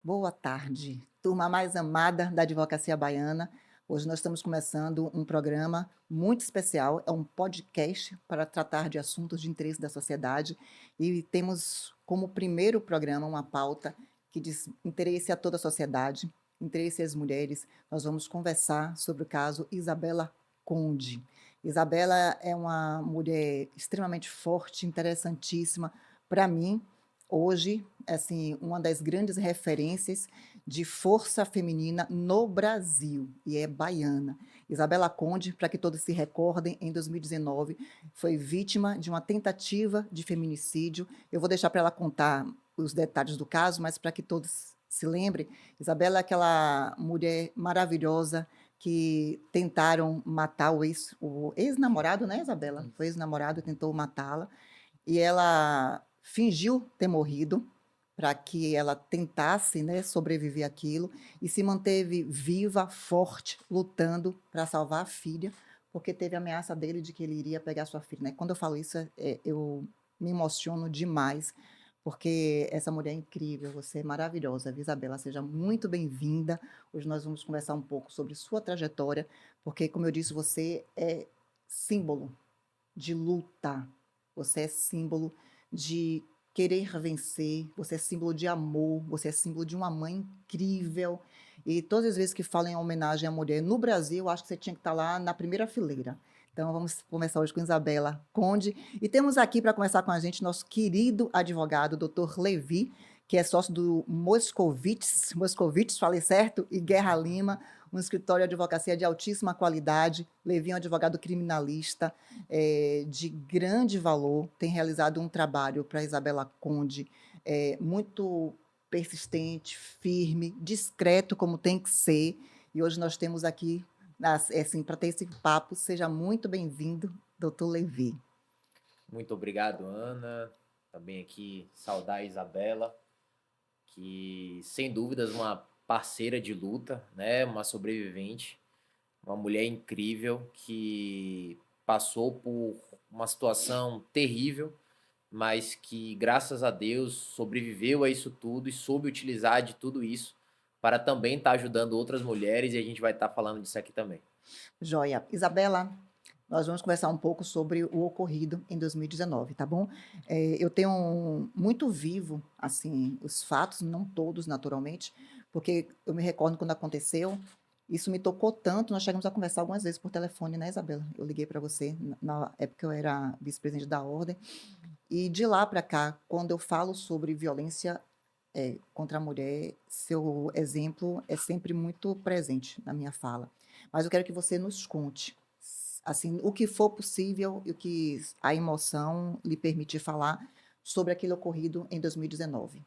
Boa tarde, turma mais amada da advocacia baiana. Hoje nós estamos começando um programa muito especial, é um podcast para tratar de assuntos de interesse da sociedade e temos como primeiro programa uma pauta que diz interesse a toda a sociedade, interesse às mulheres. Nós vamos conversar sobre o caso Isabela Conde. Isabela é uma mulher extremamente forte, interessantíssima para mim. Hoje, assim, uma das grandes referências de força feminina no Brasil, e é baiana. Isabela Conde, para que todos se recordem, em 2019 foi vítima de uma tentativa de feminicídio. Eu vou deixar para ela contar os detalhes do caso, mas para que todos se lembrem, Isabela é aquela mulher maravilhosa que tentaram matar o ex-namorado, né, Isabela? Foi ex-namorado, tentou matá-la, e ela fingiu ter morrido para que ela tentasse, né, sobreviver àquilo e se manteve viva, forte, lutando para salvar a filha, porque teve ameaça dele de que ele iria pegar sua filha, né? Quando eu falo isso, eu me emociono demais, porque essa mulher é incrível, você é maravilhosa, viu, Isabela? Seja muito bem-vinda. Hoje nós vamos conversar um pouco sobre sua trajetória, porque, como eu disse, você é símbolo de luta, você é símbolo de querer vencer, você é símbolo de amor, você é símbolo de uma mãe incrível. E todas as vezes que falam em homenagem à mulher no Brasil, eu acho que você tinha que estar lá na primeira fileira. Então vamos começar hoje com Isabela Conde. E temos aqui para conversar com a gente nosso querido advogado, doutor Levi, que é sócio do Moscovitz, falei certo, e Guerra Lima, um escritório de advocacia de altíssima qualidade. Levi é um advogado criminalista, de grande valor, tem realizado um trabalho para Isabela Conde, muito persistente, firme, discreto, como tem que ser. E hoje nós temos aqui, assim, para ter esse papo, seja muito bem-vindo, doutor Levi. Muito obrigado, Ana. Também aqui saudar a Isabela, que sem dúvidas uma parceira de luta, né? Uma sobrevivente, uma mulher incrível que passou por uma situação terrível, mas que graças a Deus sobreviveu a isso tudo e soube utilizar de tudo isso para também estar ajudando outras mulheres, e a gente vai estar falando disso aqui também. Joia. Isabela, nós vamos conversar um pouco sobre o ocorrido em 2019, tá bom? Eu tenho muito vivo, assim, os fatos, não todos, naturalmente, porque eu me recordo quando aconteceu, isso me tocou tanto, nós chegamos a conversar algumas vezes por telefone, né, Isabela? Eu liguei para você, na época eu era vice-presidente da Ordem, e de lá para cá, quando eu falo sobre violência contra a mulher, seu exemplo é sempre muito presente na minha fala. Mas eu quero que você nos conte, assim, o que for possível e o que a emoção lhe permitir falar sobre aquele ocorrido em 2019.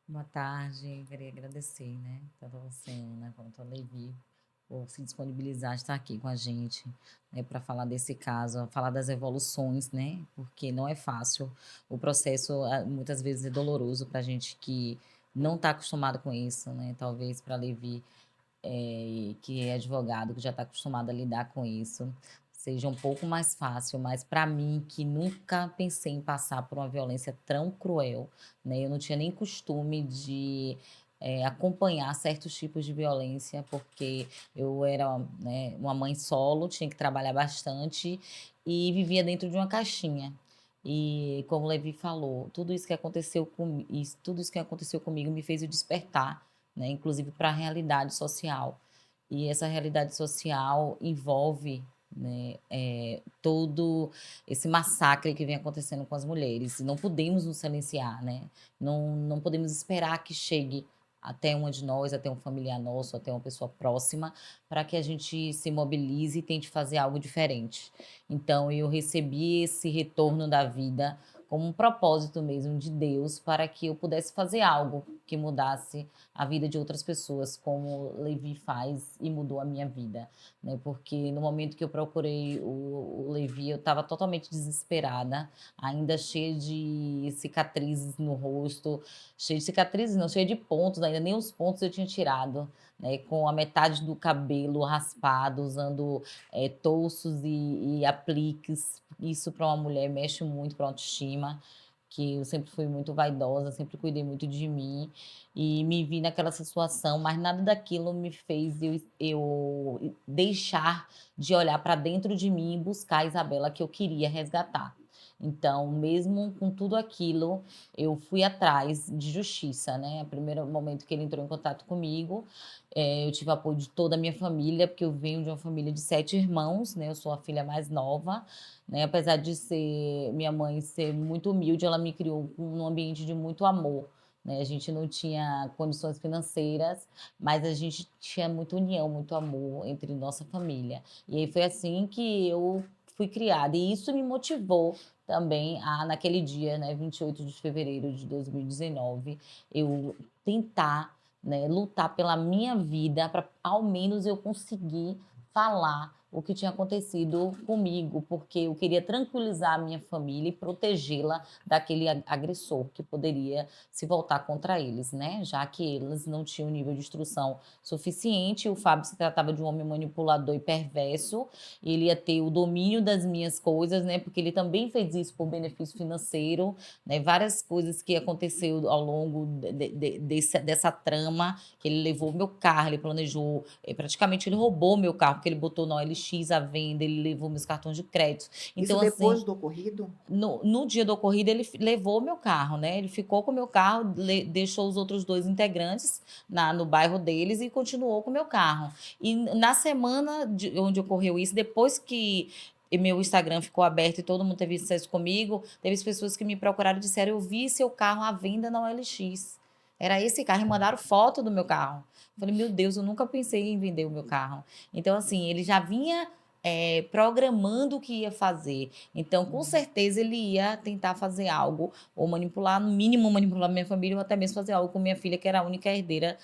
Boa tarde, queria agradecer, né, tanto a você, Ana, quanto a Levi, por se disponibilizar de estar aqui com a gente, né, para falar desse caso, falar das evoluções, né, porque não é fácil. O processo, muitas vezes, é doloroso para a gente que não está acostumado com isso, né, talvez para Levi que é advogado, que já está acostumado a lidar com isso, seja um pouco mais fácil, mas para mim, que nunca pensei em passar por uma violência tão cruel, né? Eu não tinha nem costume de acompanhar certos tipos de violência, porque eu era, né, uma mãe solo, tinha que trabalhar bastante e vivia dentro de uma caixinha. E como o Levi falou, tudo isso que aconteceu comigo me fez o despertar, né, inclusive para a realidade social. E essa realidade social envolve, né, todo esse massacre que vem acontecendo com as mulheres. E não podemos nos silenciar, né? Não podemos esperar que chegue até uma de nós, até um familiar nosso, até uma pessoa próxima, para que a gente se mobilize e tente fazer algo diferente. Então, eu recebi esse retorno da vida como um propósito mesmo de Deus para que eu pudesse fazer algo que mudasse a vida de outras pessoas, como Levi faz e mudou a minha vida, né? Porque no momento que eu procurei o Levi, eu estava totalmente desesperada, ainda cheia de cicatrizes no rosto, cheia de cicatrizes, não, cheia de pontos, ainda nem os pontos eu tinha tirado, né? Com a metade do cabelo raspado, usando tolços e apliques. Isso para uma mulher mexe muito para a autoestima, que eu sempre fui muito vaidosa, sempre cuidei muito de mim e me vi naquela situação, mas nada daquilo me fez eu deixar de olhar para dentro de mim e buscar a Isabela que eu queria resgatar. Então, mesmo com tudo aquilo, eu fui atrás de justiça, né? O primeiro momento que ele entrou em contato comigo, eu tive apoio de toda a minha família, porque eu venho de uma família de 7 irmãos, né? Eu sou a filha mais nova, né? Apesar de ser minha mãe ser muito humilde, ela me criou num ambiente de muito amor. Né? A gente não tinha condições financeiras, mas a gente tinha muita união, muito amor entre nossa família. E aí foi assim que eu fui criada. E isso me motivou também a, naquele dia, né, 28 de fevereiro de 2019, eu tentar, né, lutar pela minha vida para ao menos eu conseguir falar o que tinha acontecido comigo, porque eu queria tranquilizar a minha família e protegê-la daquele agressor que poderia se voltar contra eles, né? Já que eles não tinham nível de instrução suficiente, o Fábio se tratava de um homem manipulador e perverso, e ele ia ter o domínio das minhas coisas, né? Porque ele também fez isso por benefício financeiro, né? Várias coisas que aconteceu ao longo dessa trama, que ele levou meu carro, ele planejou, praticamente ele roubou meu carro, porque ele botou na OLX à venda, ele levou meus cartões de crédito. Isso Então, assim, depois do ocorrido? no dia da ocorrida, ele levou meu carro, né? Ele ficou com o meu carro, deixou os outros 2 integrantes no bairro deles e continuou com o meu carro. E na semana onde ocorreu isso, depois que meu Instagram ficou aberto e todo mundo teve acesso comigo, teve pessoas que me procuraram e disseram: eu vi seu carro à venda na OLX. Era esse carro e mandaram foto do meu carro. Eu falei, meu Deus, eu nunca pensei em vender o meu carro. Então, assim, ele já vinha programando o que ia fazer. Então, com certeza, ele ia tentar fazer algo, ou manipular, no mínimo, manipular minha família, ou até mesmo fazer algo com minha filha, que era a única herdeira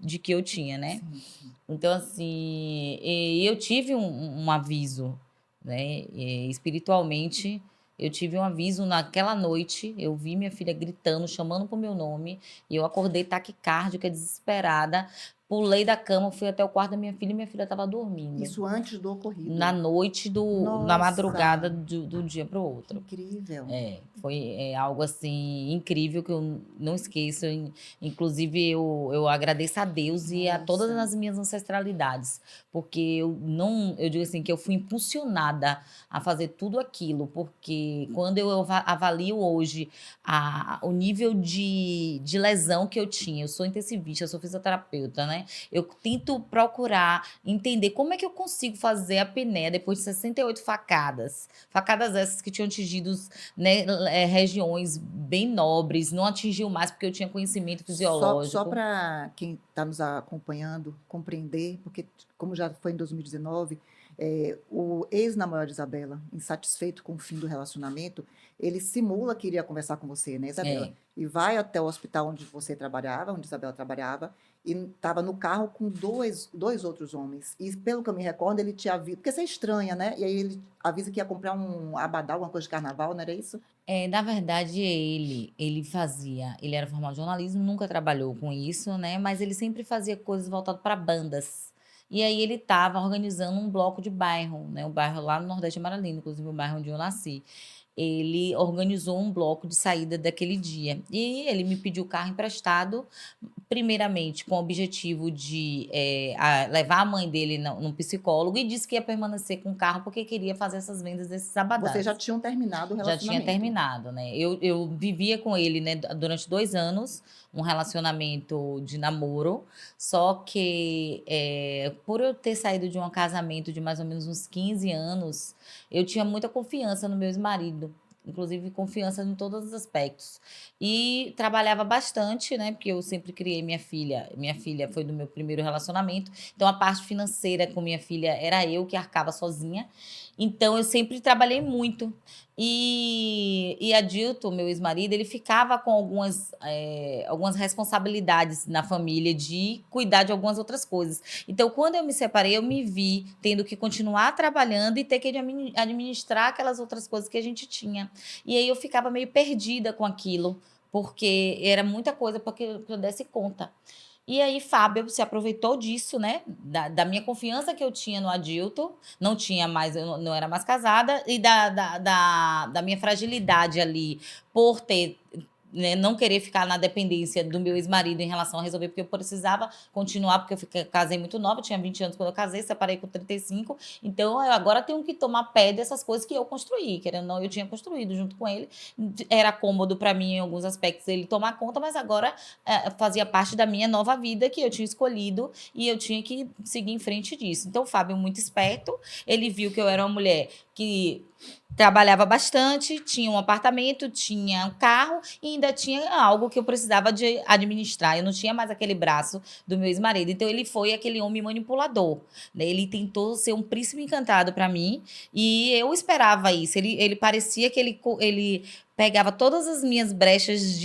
de que eu tinha, né? Sim, sim. Então, assim, eu tive um aviso, né? Espiritualmente, eu tive um aviso naquela noite. Eu vi minha filha gritando, chamando por meu nome, e eu acordei taquicárdica, desesperada. Pulei da cama, fui até o quarto da minha filha e minha filha estava dormindo Isso antes do na ocorrido. noite na madrugada Nossa, do dia para o que outro. incrível. Foi algo assim incrível que eu não esqueço. Inclusive, eu agradeço a Deus e a todas Nossa. as minhas ancestralidades, porque eu não, eu digo assim, que eu fui impulsionada a fazer tudo aquilo, porque quando eu avalio hoje o nível de lesão que eu tinha, eu sou intensivista, eu sou fisioterapeuta, né? Eu tento procurar entender como é que eu consigo fazer a apneia depois de 68 facadas. Facadas essas que tinham atingido, né, regiões bem nobres, não atingiu mais porque eu tinha conhecimento Só fisiológico. para quem está nos acompanhando compreender, porque, como já foi em 2019, o ex-namorado de Isabela, insatisfeito com o fim do relacionamento, ele simula que iria conversar com você, né, Isabela? É, E vai até o hospital onde você trabalhava, onde Isabela trabalhava, e estava no carro com dois outros homens. E, pelo que eu me recordo, ele te avisa, porque você é estranha, né? E aí ele avisa que ia comprar um abadá, alguma coisa de carnaval, não era isso? na verdade, ele era formado em jornalismo, nunca trabalhou com isso, né? Mas ele sempre fazia coisas voltadas para bandas. E aí ele estava organizando um bloco de bairro, né? Um bairro lá no Nordeste de Maralina, inclusive o bairro onde eu nasci. Ele organizou um bloco de saída daquele dia. E ele me pediu o carro emprestado, primeiramente com o objetivo de levar a mãe dele num psicólogo, e disse que ia permanecer com o carro porque queria fazer essas vendas desses Vocês abadás. já tinham terminado o Já tinha relacionamento. terminado, né? Eu vivia com ele, né, durante 2 anos, um relacionamento de namoro, só que, por eu ter saído de um casamento de mais ou menos uns 15 anos, eu tinha muita confiança no meu ex-marido, inclusive confiança em todos os aspectos. E trabalhava bastante, né, porque eu sempre criei minha filha foi do meu primeiro relacionamento, então a parte financeira com minha filha era eu que arcava sozinha, então eu sempre trabalhei muito. E Adilton, meu ex-marido, ele ficava com algumas responsabilidades na família de cuidar de algumas outras coisas. Então, quando eu me separei, eu me vi tendo que continuar trabalhando e ter que administrar aquelas outras coisas que a gente tinha. E aí eu ficava meio perdida com aquilo, porque era muita coisa para que eu desse conta. E aí, Fábio se aproveitou disso, né? Da minha confiança que eu tinha no Adilton, não tinha mais, eu não era mais casada, e da minha fragilidade ali, por ter, né, não querer ficar na dependência do meu ex-marido em relação a resolver, porque eu precisava continuar, porque casei muito nova, tinha 20 anos quando eu casei, separei com 35, então eu agora tenho que tomar pé dessas coisas que eu construí, querendo ou não, eu tinha construído junto com ele, era cômodo para mim em alguns aspectos ele tomar conta, mas agora fazia parte da minha nova vida que eu tinha escolhido e eu tinha que seguir em frente disso. Então, o Fábio, muito esperto, ele viu que eu era uma mulher que trabalhava bastante, tinha um apartamento, tinha um carro e ainda tinha algo que eu precisava de administrar. Eu não tinha mais aquele braço do meu ex-marido. Então, ele foi aquele homem manipulador, né? Ele tentou ser um príncipe encantado para mim e eu esperava isso. Ele parecia que ele pegava todas as minhas brechas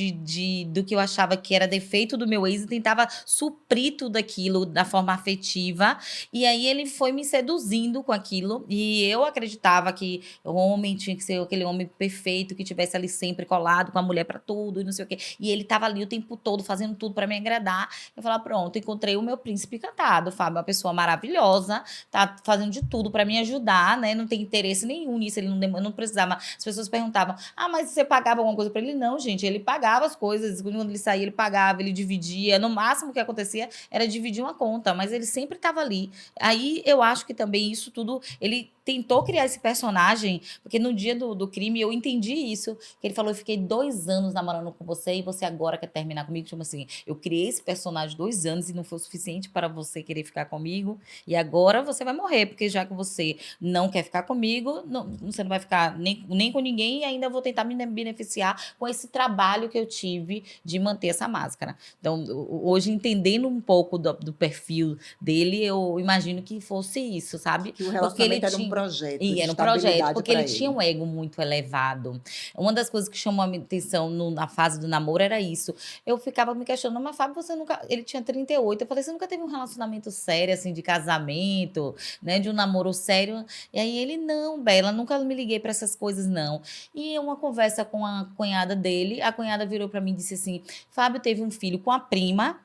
do que eu achava que era defeito do meu ex e tentava suprir tudo aquilo da forma afetiva. E aí ele foi me seduzindo com aquilo. E eu acreditava que o homem tinha que ser aquele homem perfeito, que tivesse ali sempre colado com a mulher para tudo e não sei o quê. E ele tava ali o tempo todo fazendo tudo para me agradar. Eu falava, pronto, encontrei o meu príncipe encantado. Fábio é uma pessoa maravilhosa, tá fazendo de tudo para me ajudar, né? Não tem interesse nenhum nisso, ele não precisava. As pessoas perguntavam, mas você pagava alguma coisa para ele? Não, gente, ele pagava as coisas. Quando ele saía, ele pagava, ele dividia. No máximo que acontecia era dividir uma conta, mas ele sempre estava ali. Aí eu acho que também isso tudo, ele tentou criar esse personagem, porque no dia do crime eu entendi isso, que ele falou, eu fiquei 2 anos namorando com você e você agora quer terminar comigo? Tipo assim, eu criei esse personagem 2 anos e não foi o suficiente para você querer ficar comigo e agora você vai morrer, porque já que você não quer ficar comigo, você não vai ficar nem com ninguém e ainda vou tentar me beneficiar com esse trabalho que eu tive de manter essa máscara. Então, hoje, entendendo um pouco do perfil dele, eu imagino que fosse isso, sabe? Que o Porque ele relacionamento era um tinha. projeto E de era um projeto, estabilidade porque para ele tinha ele. um ego muito elevado. Uma das coisas que chamou a minha atenção na fase do namoro era isso. Eu ficava me questionando, mas Fábio, você nunca. Ele tinha 38. Eu falei, você nunca teve um relacionamento sério, assim, de casamento, né? De um namoro sério? E aí ele, não, Bela, nunca me liguei para essas coisas, não. E uma conversa com a cunhada dele, a cunhada virou para mim e disse assim: Fábio teve um filho com a prima.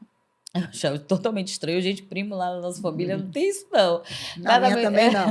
Eu achava totalmente estranho, gente, primo lá na nossa família não tem isso, não. Na minha Casamento. também não.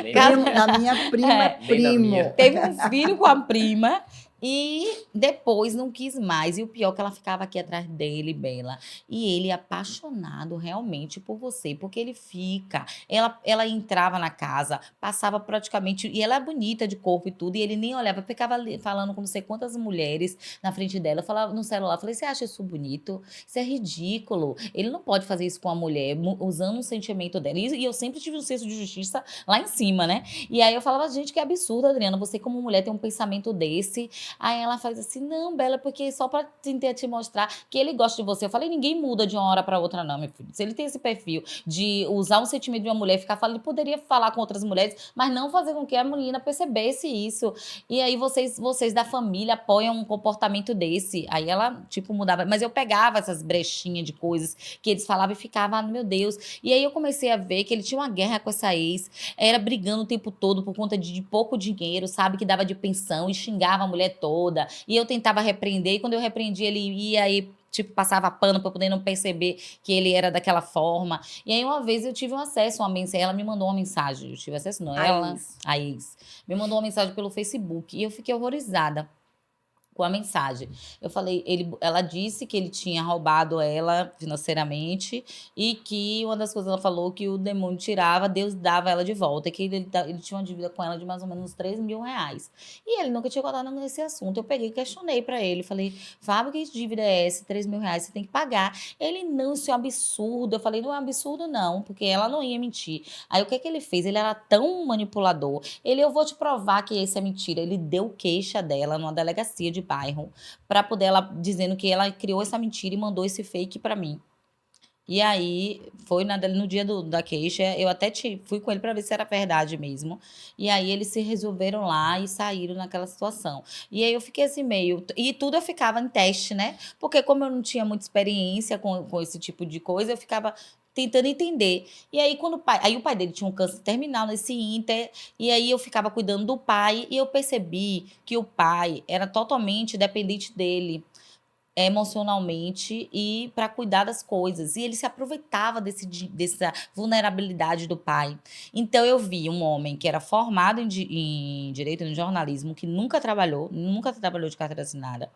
Nem na Casa- Primo, minha. na minha prima é Nem na minha. primo. Teve um filho com a prima e depois não quis mais. E o pior é que ela ficava aqui atrás dele, Bela. E ele apaixonado realmente por você, porque ele fica. Ela entrava na casa, passava praticamente. E ela é bonita de corpo e tudo, e ele nem olhava, ficava ali falando com não sei quantas mulheres na frente dela. Eu falava no celular, eu falei: você acha isso bonito? Isso é ridículo. Ele não pode fazer isso com a mulher, usando um sentimento dela. E eu sempre tive um senso de justiça lá em cima, né? E aí eu falava, gente, que absurdo, Adriana, você como mulher tem um pensamento desse. Aí ela faz assim, não, Bela, porque só pra tentar te mostrar que ele gosta de você. Eu falei, ninguém muda de uma hora pra outra, não, meu filho. Se ele tem esse perfil de usar um sentimento de uma mulher e ficar falando, ele poderia falar com outras mulheres, mas não fazer com que a menina percebesse isso. E aí vocês da família apoiam um comportamento desse. Aí ela, tipo, mudava. Mas eu pegava essas brechinhas de coisas que eles falavam e ficava, meu Deus. E aí eu comecei a ver que ele tinha uma guerra com essa ex, era brigando o tempo todo por conta de pouco dinheiro, sabe? Que dava de pensão e xingava a mulher toda. E eu tentava repreender, e quando eu repreendia, ele ia e tipo, passava pano para poder não perceber que ele era daquela forma. E aí, uma vez eu tive um acesso a uma mensagem, ela me mandou uma mensagem, eu tive acesso, não, A ela, ex. a ex, me mandou uma mensagem pelo Facebook, e eu fiquei horrorizada com a mensagem. Eu falei, ela disse que ele tinha roubado ela financeiramente e que uma das coisas ela falou que o demônio tirava, Deus dava ela de volta, e que ele tinha uma dívida com ela de mais ou menos uns 3 mil reais. E ele nunca tinha contado nesse assunto. Eu peguei e questionei pra ele, falei, Fábio, que dívida é essa? 3 mil reais você tem que pagar. Ele, não, isso é um absurdo. Eu falei, não é um absurdo não, porque ela não ia mentir. Aí o que ele fez? Ele era tão manipulador. Eu vou te provar que isso é mentira. Ele deu queixa dela numa delegacia de bairro para poder ela dizendo que ela criou essa mentira e mandou esse fake para mim. E aí, foi no dia da queixa, eu até fui com ele para ver se era verdade mesmo. E aí, eles se resolveram lá e saíram naquela situação. E aí, eu fiquei assim meio... E tudo eu ficava em teste, né? Porque como eu não tinha muita experiência com esse tipo de coisa, eu ficava tentando entender. E aí, o pai dele tinha um câncer terminal nesse ínter, e aí eu ficava cuidando do pai, e eu percebi que o pai era totalmente dependente dele. emocionalmente e para cuidar das coisas. E ele se aproveitava dessa vulnerabilidade do pai. Então eu vi um homem que era formado em direito, em jornalismo, que nunca trabalhou de carteira assinada,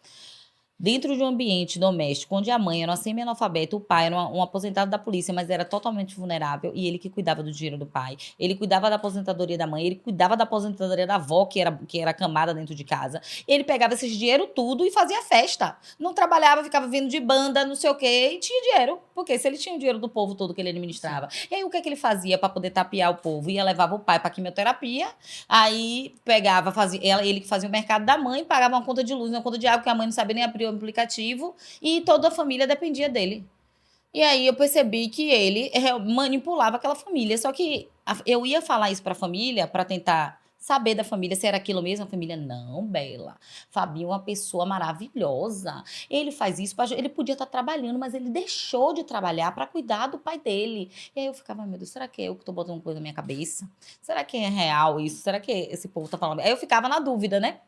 dentro de um ambiente doméstico, onde a mãe era uma semi-analfabeta, o pai era um aposentado da polícia, mas era totalmente vulnerável, e ele que cuidava do dinheiro do pai. Ele cuidava da aposentadoria da mãe, ele cuidava da aposentadoria da avó, que era camada dentro de casa. Ele pegava esse dinheiro tudo e fazia festa. Não trabalhava, ficava vindo de banda, não sei o quê, e tinha dinheiro. Porque se ele tinha o dinheiro do povo todo que ele administrava. E aí o que é que ele fazia para poder tapear o povo? Ia levava o pai para quimioterapia, aí pegava, ele que fazia o mercado da mãe, pagava uma conta de luz, uma conta de água, que a mãe não sabia nem abrir o aplicativo, e toda a família dependia dele. E aí eu percebi que ele manipulava aquela família. Só que eu ia falar isso para a família, para tentar saber da família se era aquilo mesmo. A família, não, Bela. Fabinho é uma pessoa maravilhosa. Ele faz isso, ele podia estar trabalhando, mas ele deixou de trabalhar para cuidar do pai dele. E aí eu ficava, meu Deus, será que é eu que estou botando coisa na minha cabeça? Será que é real isso? Será que esse povo está falando? Aí eu ficava na dúvida, né?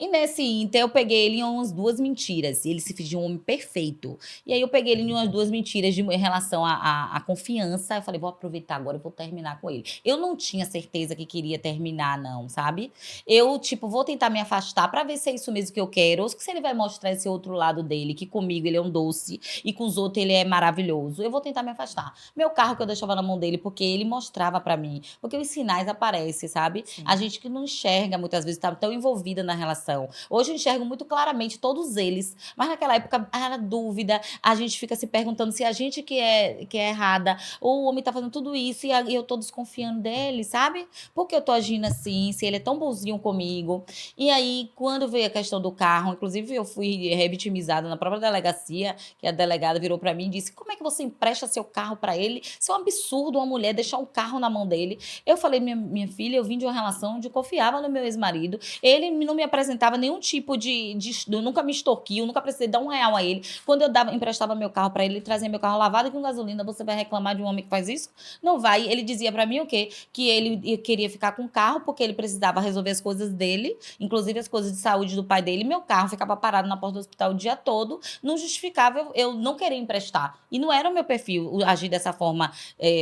E nesse ínter, eu peguei ele em umas 2 mentiras. Ele se fingiu um homem perfeito. E aí eu peguei ele em umas 2 mentiras em relação à confiança. Eu falei, vou aproveitar agora e vou terminar com ele. Eu não tinha certeza que queria terminar, não, sabe? Eu, tipo, vou tentar me afastar pra ver se é isso mesmo que eu quero. Ou se ele vai mostrar esse outro lado dele, que comigo ele é um doce e com os outros ele é maravilhoso. Eu vou tentar me afastar. Meu carro que eu deixava na mão dele, porque ele mostrava pra mim. Porque os sinais aparecem, sabe? Sim. A gente que não enxerga, muitas vezes, tá tão envolvida na relação. Hoje eu enxergo muito claramente todos eles, mas naquela época era dúvida, a gente fica se perguntando se a gente que é errada, ou o homem tá fazendo tudo isso e eu tô desconfiando dele, sabe? Porque eu tô agindo assim, se ele é tão bonzinho comigo. E aí, quando veio a questão do carro, inclusive eu fui revitimizada na própria delegacia, que a delegada virou pra mim e disse, como é que você empresta seu carro pra ele? Isso é um absurdo uma mulher deixar um carro na mão dele. Eu falei, minha filha, eu vim de uma relação onde eu confiava no meu ex-marido, ele não me apresentava nenhum tipo eu nunca me extorquiu, nunca precisei dar R$ 1 a ele. Quando eu emprestava meu carro pra ele trazia meu carro lavado com gasolina, você vai reclamar de um homem que faz isso? Não vai. Ele dizia pra mim o quê? Que ele queria ficar com o carro porque ele precisava resolver as coisas dele, inclusive as coisas de saúde do pai dele. Meu carro ficava parado na porta do hospital o dia todo, não justificava eu não querer emprestar. E não era o meu perfil agir dessa forma.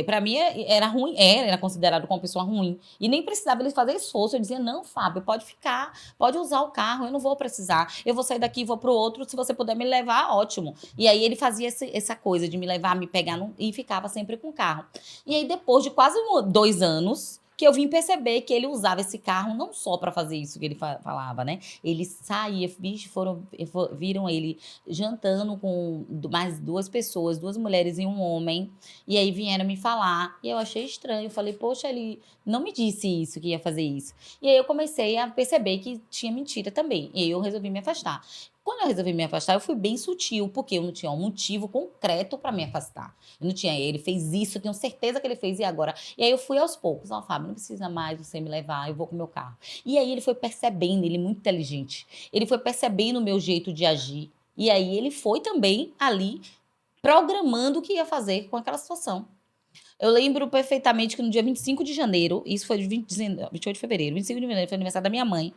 Pra mim era ruim, era considerado como uma pessoa ruim. E nem precisava ele fazer esforço. Eu dizia, não, Fábio, pode ficar, pode usar o carro, eu não vou precisar. Eu vou sair daqui e vou pro outro, se você puder me levar, ótimo. E aí ele fazia essa coisa de me levar, me pegar e ficava sempre com o carro. E aí depois de quase 2 anos, que eu vim perceber que ele usava esse carro não só para fazer isso que ele falava, né? Ele saía, viram ele jantando com mais 2 pessoas, 2 mulheres e um homem, e aí vieram me falar, e eu achei estranho, eu falei, poxa, ele não me disse isso, que ia fazer isso. E aí eu comecei a perceber que tinha mentira também, e aí eu resolvi me afastar. Quando eu resolvi me afastar, eu fui bem sutil, porque eu não tinha um motivo concreto para me afastar. Eu não tinha, ele fez isso, eu tenho certeza que ele fez, e agora? E aí eu fui aos poucos, ó, Fábio, não precisa mais você me levar, eu vou com o meu carro. E aí ele foi percebendo, ele é muito inteligente, ele foi percebendo o meu jeito de agir, e aí ele foi também ali programando o que ia fazer com aquela situação. Eu lembro perfeitamente que no dia 25 de janeiro, isso foi de 28 de fevereiro, 25 de janeiro, foi aniversário da minha mãe.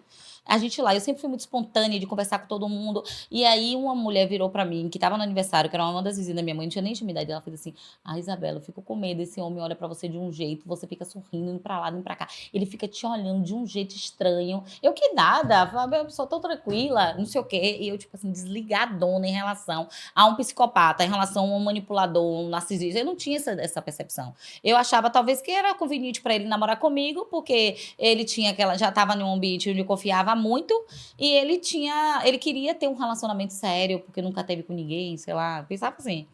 A gente lá, eu sempre fui muito espontânea de conversar com todo mundo. E aí uma mulher virou pra mim, que tava no aniversário, que era uma das vizinhas da minha mãe, não tinha nem intimidade. Ela fez assim: ah, Isabela, eu fico com medo. Esse homem olha pra você de um jeito, você fica sorrindo, indo pra lá, indo pra cá. Ele fica te olhando de um jeito estranho. Eu que nada, eu sou tão tranquila, não sei o quê. E eu, tipo assim, desligadona em relação a um psicopata, em relação a um manipulador, um narcisista. Eu não tinha essa percepção. Eu achava talvez que era conveniente para ele namorar comigo, porque ele tinha já estava em um ambiente onde eu confiava muito, e ele queria ter um relacionamento sério, porque nunca teve com ninguém, sei lá, pensava assim.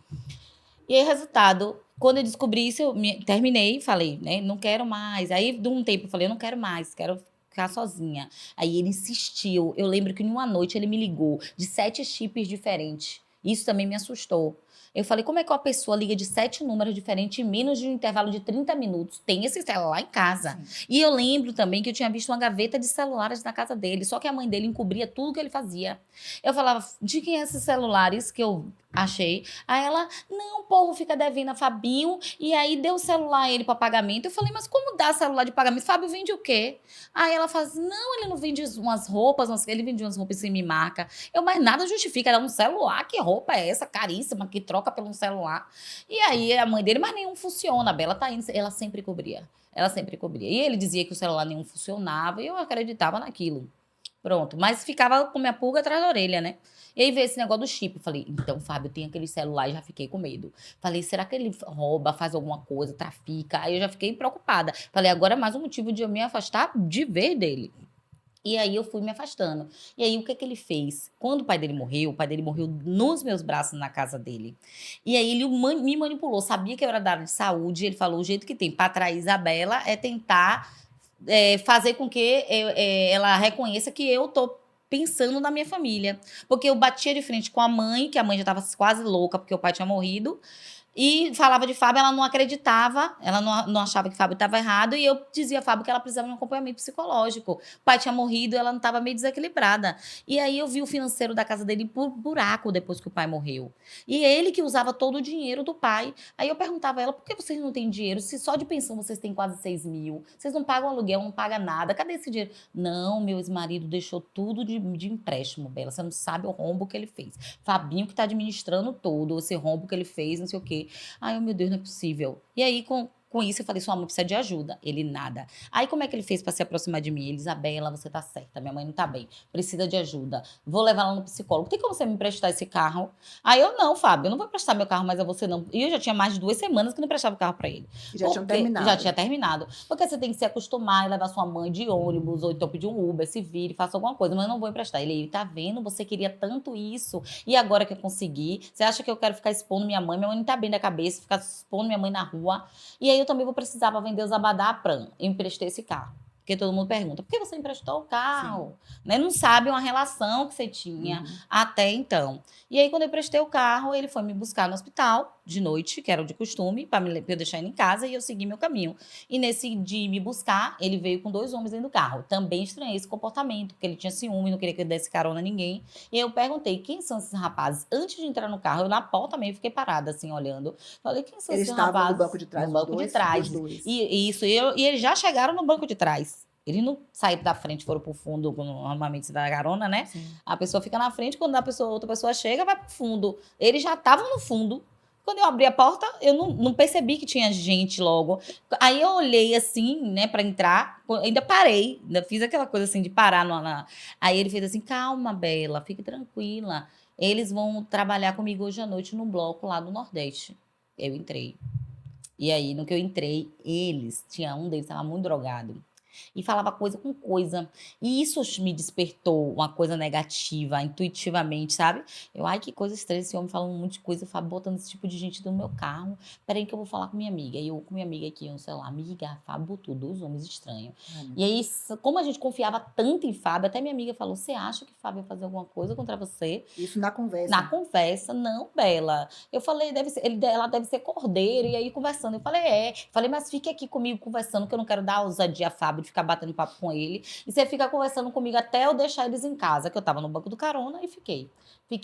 E aí, resultado, quando eu descobri isso, terminei, falei, né, não quero mais. Aí, de um tempo, eu falei, eu não quero mais, quero ficar sozinha. Aí ele insistiu. Eu lembro que numa noite ele me ligou de 7 chips diferentes. Isso também me assustou. Eu falei, como é que uma pessoa liga de 7 números diferentes em menos de um intervalo de 30 minutos? Tem esse celular em casa. Sim. E eu lembro também que eu tinha visto uma gaveta de celulares na casa dele, só que a mãe dele encobria tudo que ele fazia. Eu falava, de quem é esses celulares que eu Achei. Aí ela, não, o povo fica devendo a Fabinho, e aí deu o celular a ele para pagamento. Eu falei, mas como dá celular de pagamento? Fábio vende o quê? Aí ela fala assim, não, ele não vende umas roupas, ele vende umas roupas sem me marca. Mas nada justifica, era um celular, que roupa é essa, caríssima, que troca por um celular. E aí a mãe dele, mas nenhum funciona, a Bela tá indo, ela sempre cobria. Ela sempre cobria. E ele dizia que o celular nenhum funcionava, e eu acreditava naquilo. Pronto, mas ficava com minha pulga atrás da orelha, né? E aí veio esse negócio do chip. Falei, então, Fábio, tem aquele celular e já fiquei com medo. Falei, será que ele rouba, faz alguma coisa, trafica? Aí eu já fiquei preocupada. Falei, agora é mais um motivo de eu me afastar de vez dele. E aí eu fui me afastando. E aí o que ele fez? Quando o pai dele morreu nos meus braços na casa dele. E aí ele me manipulou, sabia que eu era da área de saúde, ele falou, o jeito que tem para atrair Isabela é tentar fazer com que ela reconheça que eu tô pensando na minha família. Porque eu batia de frente com a mãe, que a mãe já estava quase louca porque o pai tinha morrido. E falava de Fábio, ela não acreditava, ela não achava que Fábio estava errado, e eu dizia a Fábio que ela precisava de um acompanhamento psicológico. O pai tinha morrido, ela não estava meio desequilibrada. E aí eu vi o financeiro da casa dele por buraco depois que o pai morreu. E ele que usava todo o dinheiro do pai. Aí eu perguntava a ela, por que vocês não têm dinheiro? Se só de pensão vocês têm quase 6 mil, vocês não pagam aluguel, não pagam nada, cadê esse dinheiro? Não, meu ex-marido deixou tudo de empréstimo, Bela, você não sabe o rombo que ele fez. Fabinho que está administrando todo, esse rombo que ele fez, não sei o quê. Ai, meu Deus, não é possível. E aí, com isso, eu falei, sua mãe precisa de ajuda. Ele, nada. Aí, como é que ele fez para se aproximar de mim? Ele, Isabela, você tá certa, minha mãe não tá bem, precisa de ajuda. Vou levar ela no psicólogo. Tem como você me emprestar esse carro? Aí eu, não, Fábio, eu não vou emprestar meu carro mais a você, não. E eu já tinha mais de 2 semanas que não emprestava o carro para ele. E já tinham Porque já tinha terminado. terminado. Porque você tem que se acostumar e levar sua mãe de ônibus, ou então pedir um Uber, se vire, faça alguma coisa, mas eu não vou emprestar. Ele, tá vendo? Você queria tanto isso, e agora que eu consegui, você acha que eu quero ficar expondo minha mãe? Minha mãe não tá bem da cabeça, ficar expondo minha mãe na rua. E aí eu também vou precisar para vender os abadá à Pran. Eu emprestei esse carro. Porque todo mundo pergunta, por que você emprestou o carro? Né? Não sabe uma relação que você tinha até então. E aí, quando eu emprestei o carro, ele foi me buscar no hospital, de noite, que era o de costume, para eu deixar ele em casa, e eu segui meu caminho. E nesse de me buscar, ele veio com 2 homens dentro do carro. Também estranhei esse comportamento, porque ele tinha ciúme, não queria que eu desse carona a ninguém. E eu perguntei, quem são esses rapazes? Antes de entrar no carro, eu na porta também fiquei parada, assim, olhando. Falei, quem são Eles esses estavam no rapazes? banco de trás, No os banco de dois? trás. Os dois. E eles já chegaram no banco de trás. Eles não saíram da frente, foram pro fundo, normalmente se dá carona, né? Sim. A pessoa fica na frente, quando outra pessoa chega, vai pro fundo. Eles já estavam no fundo. Quando eu abri a porta, eu não percebi que tinha gente logo. Aí eu olhei assim, né, pra entrar, ainda parei, ainda fiz aquela coisa assim de parar. Aí ele fez assim, calma, Bela, fique tranquila. Eles vão trabalhar comigo hoje à noite no bloco lá do Nordeste. Eu entrei. E aí, no que eu entrei, tinha um deles, estava muito drogado. E falava coisa com coisa. E isso me despertou uma coisa negativa, intuitivamente, sabe? Eu, ai, que coisa estranha, esse homem falando um monte de coisa, Fábio botando esse tipo de gente no meu carro. Peraí que eu vou falar com minha amiga. E eu com minha amiga aqui, um celular, amiga, Fábio botou 2 homens estranhos. E aí, como a gente confiava tanto em Fábio, até minha amiga falou, você acha que Fábio ia fazer alguma coisa contra você? Isso na conversa. Na conversa, não, Bela. Eu falei, ela deve ser cordeiro. E aí, conversando, eu falei, Falei, mas fique aqui comigo conversando, que eu não quero dar ousadia a Fábio de ficar batendo papo com ele. E você fica conversando comigo até eu deixar eles em casa, que eu tava no banco do carona e fiquei.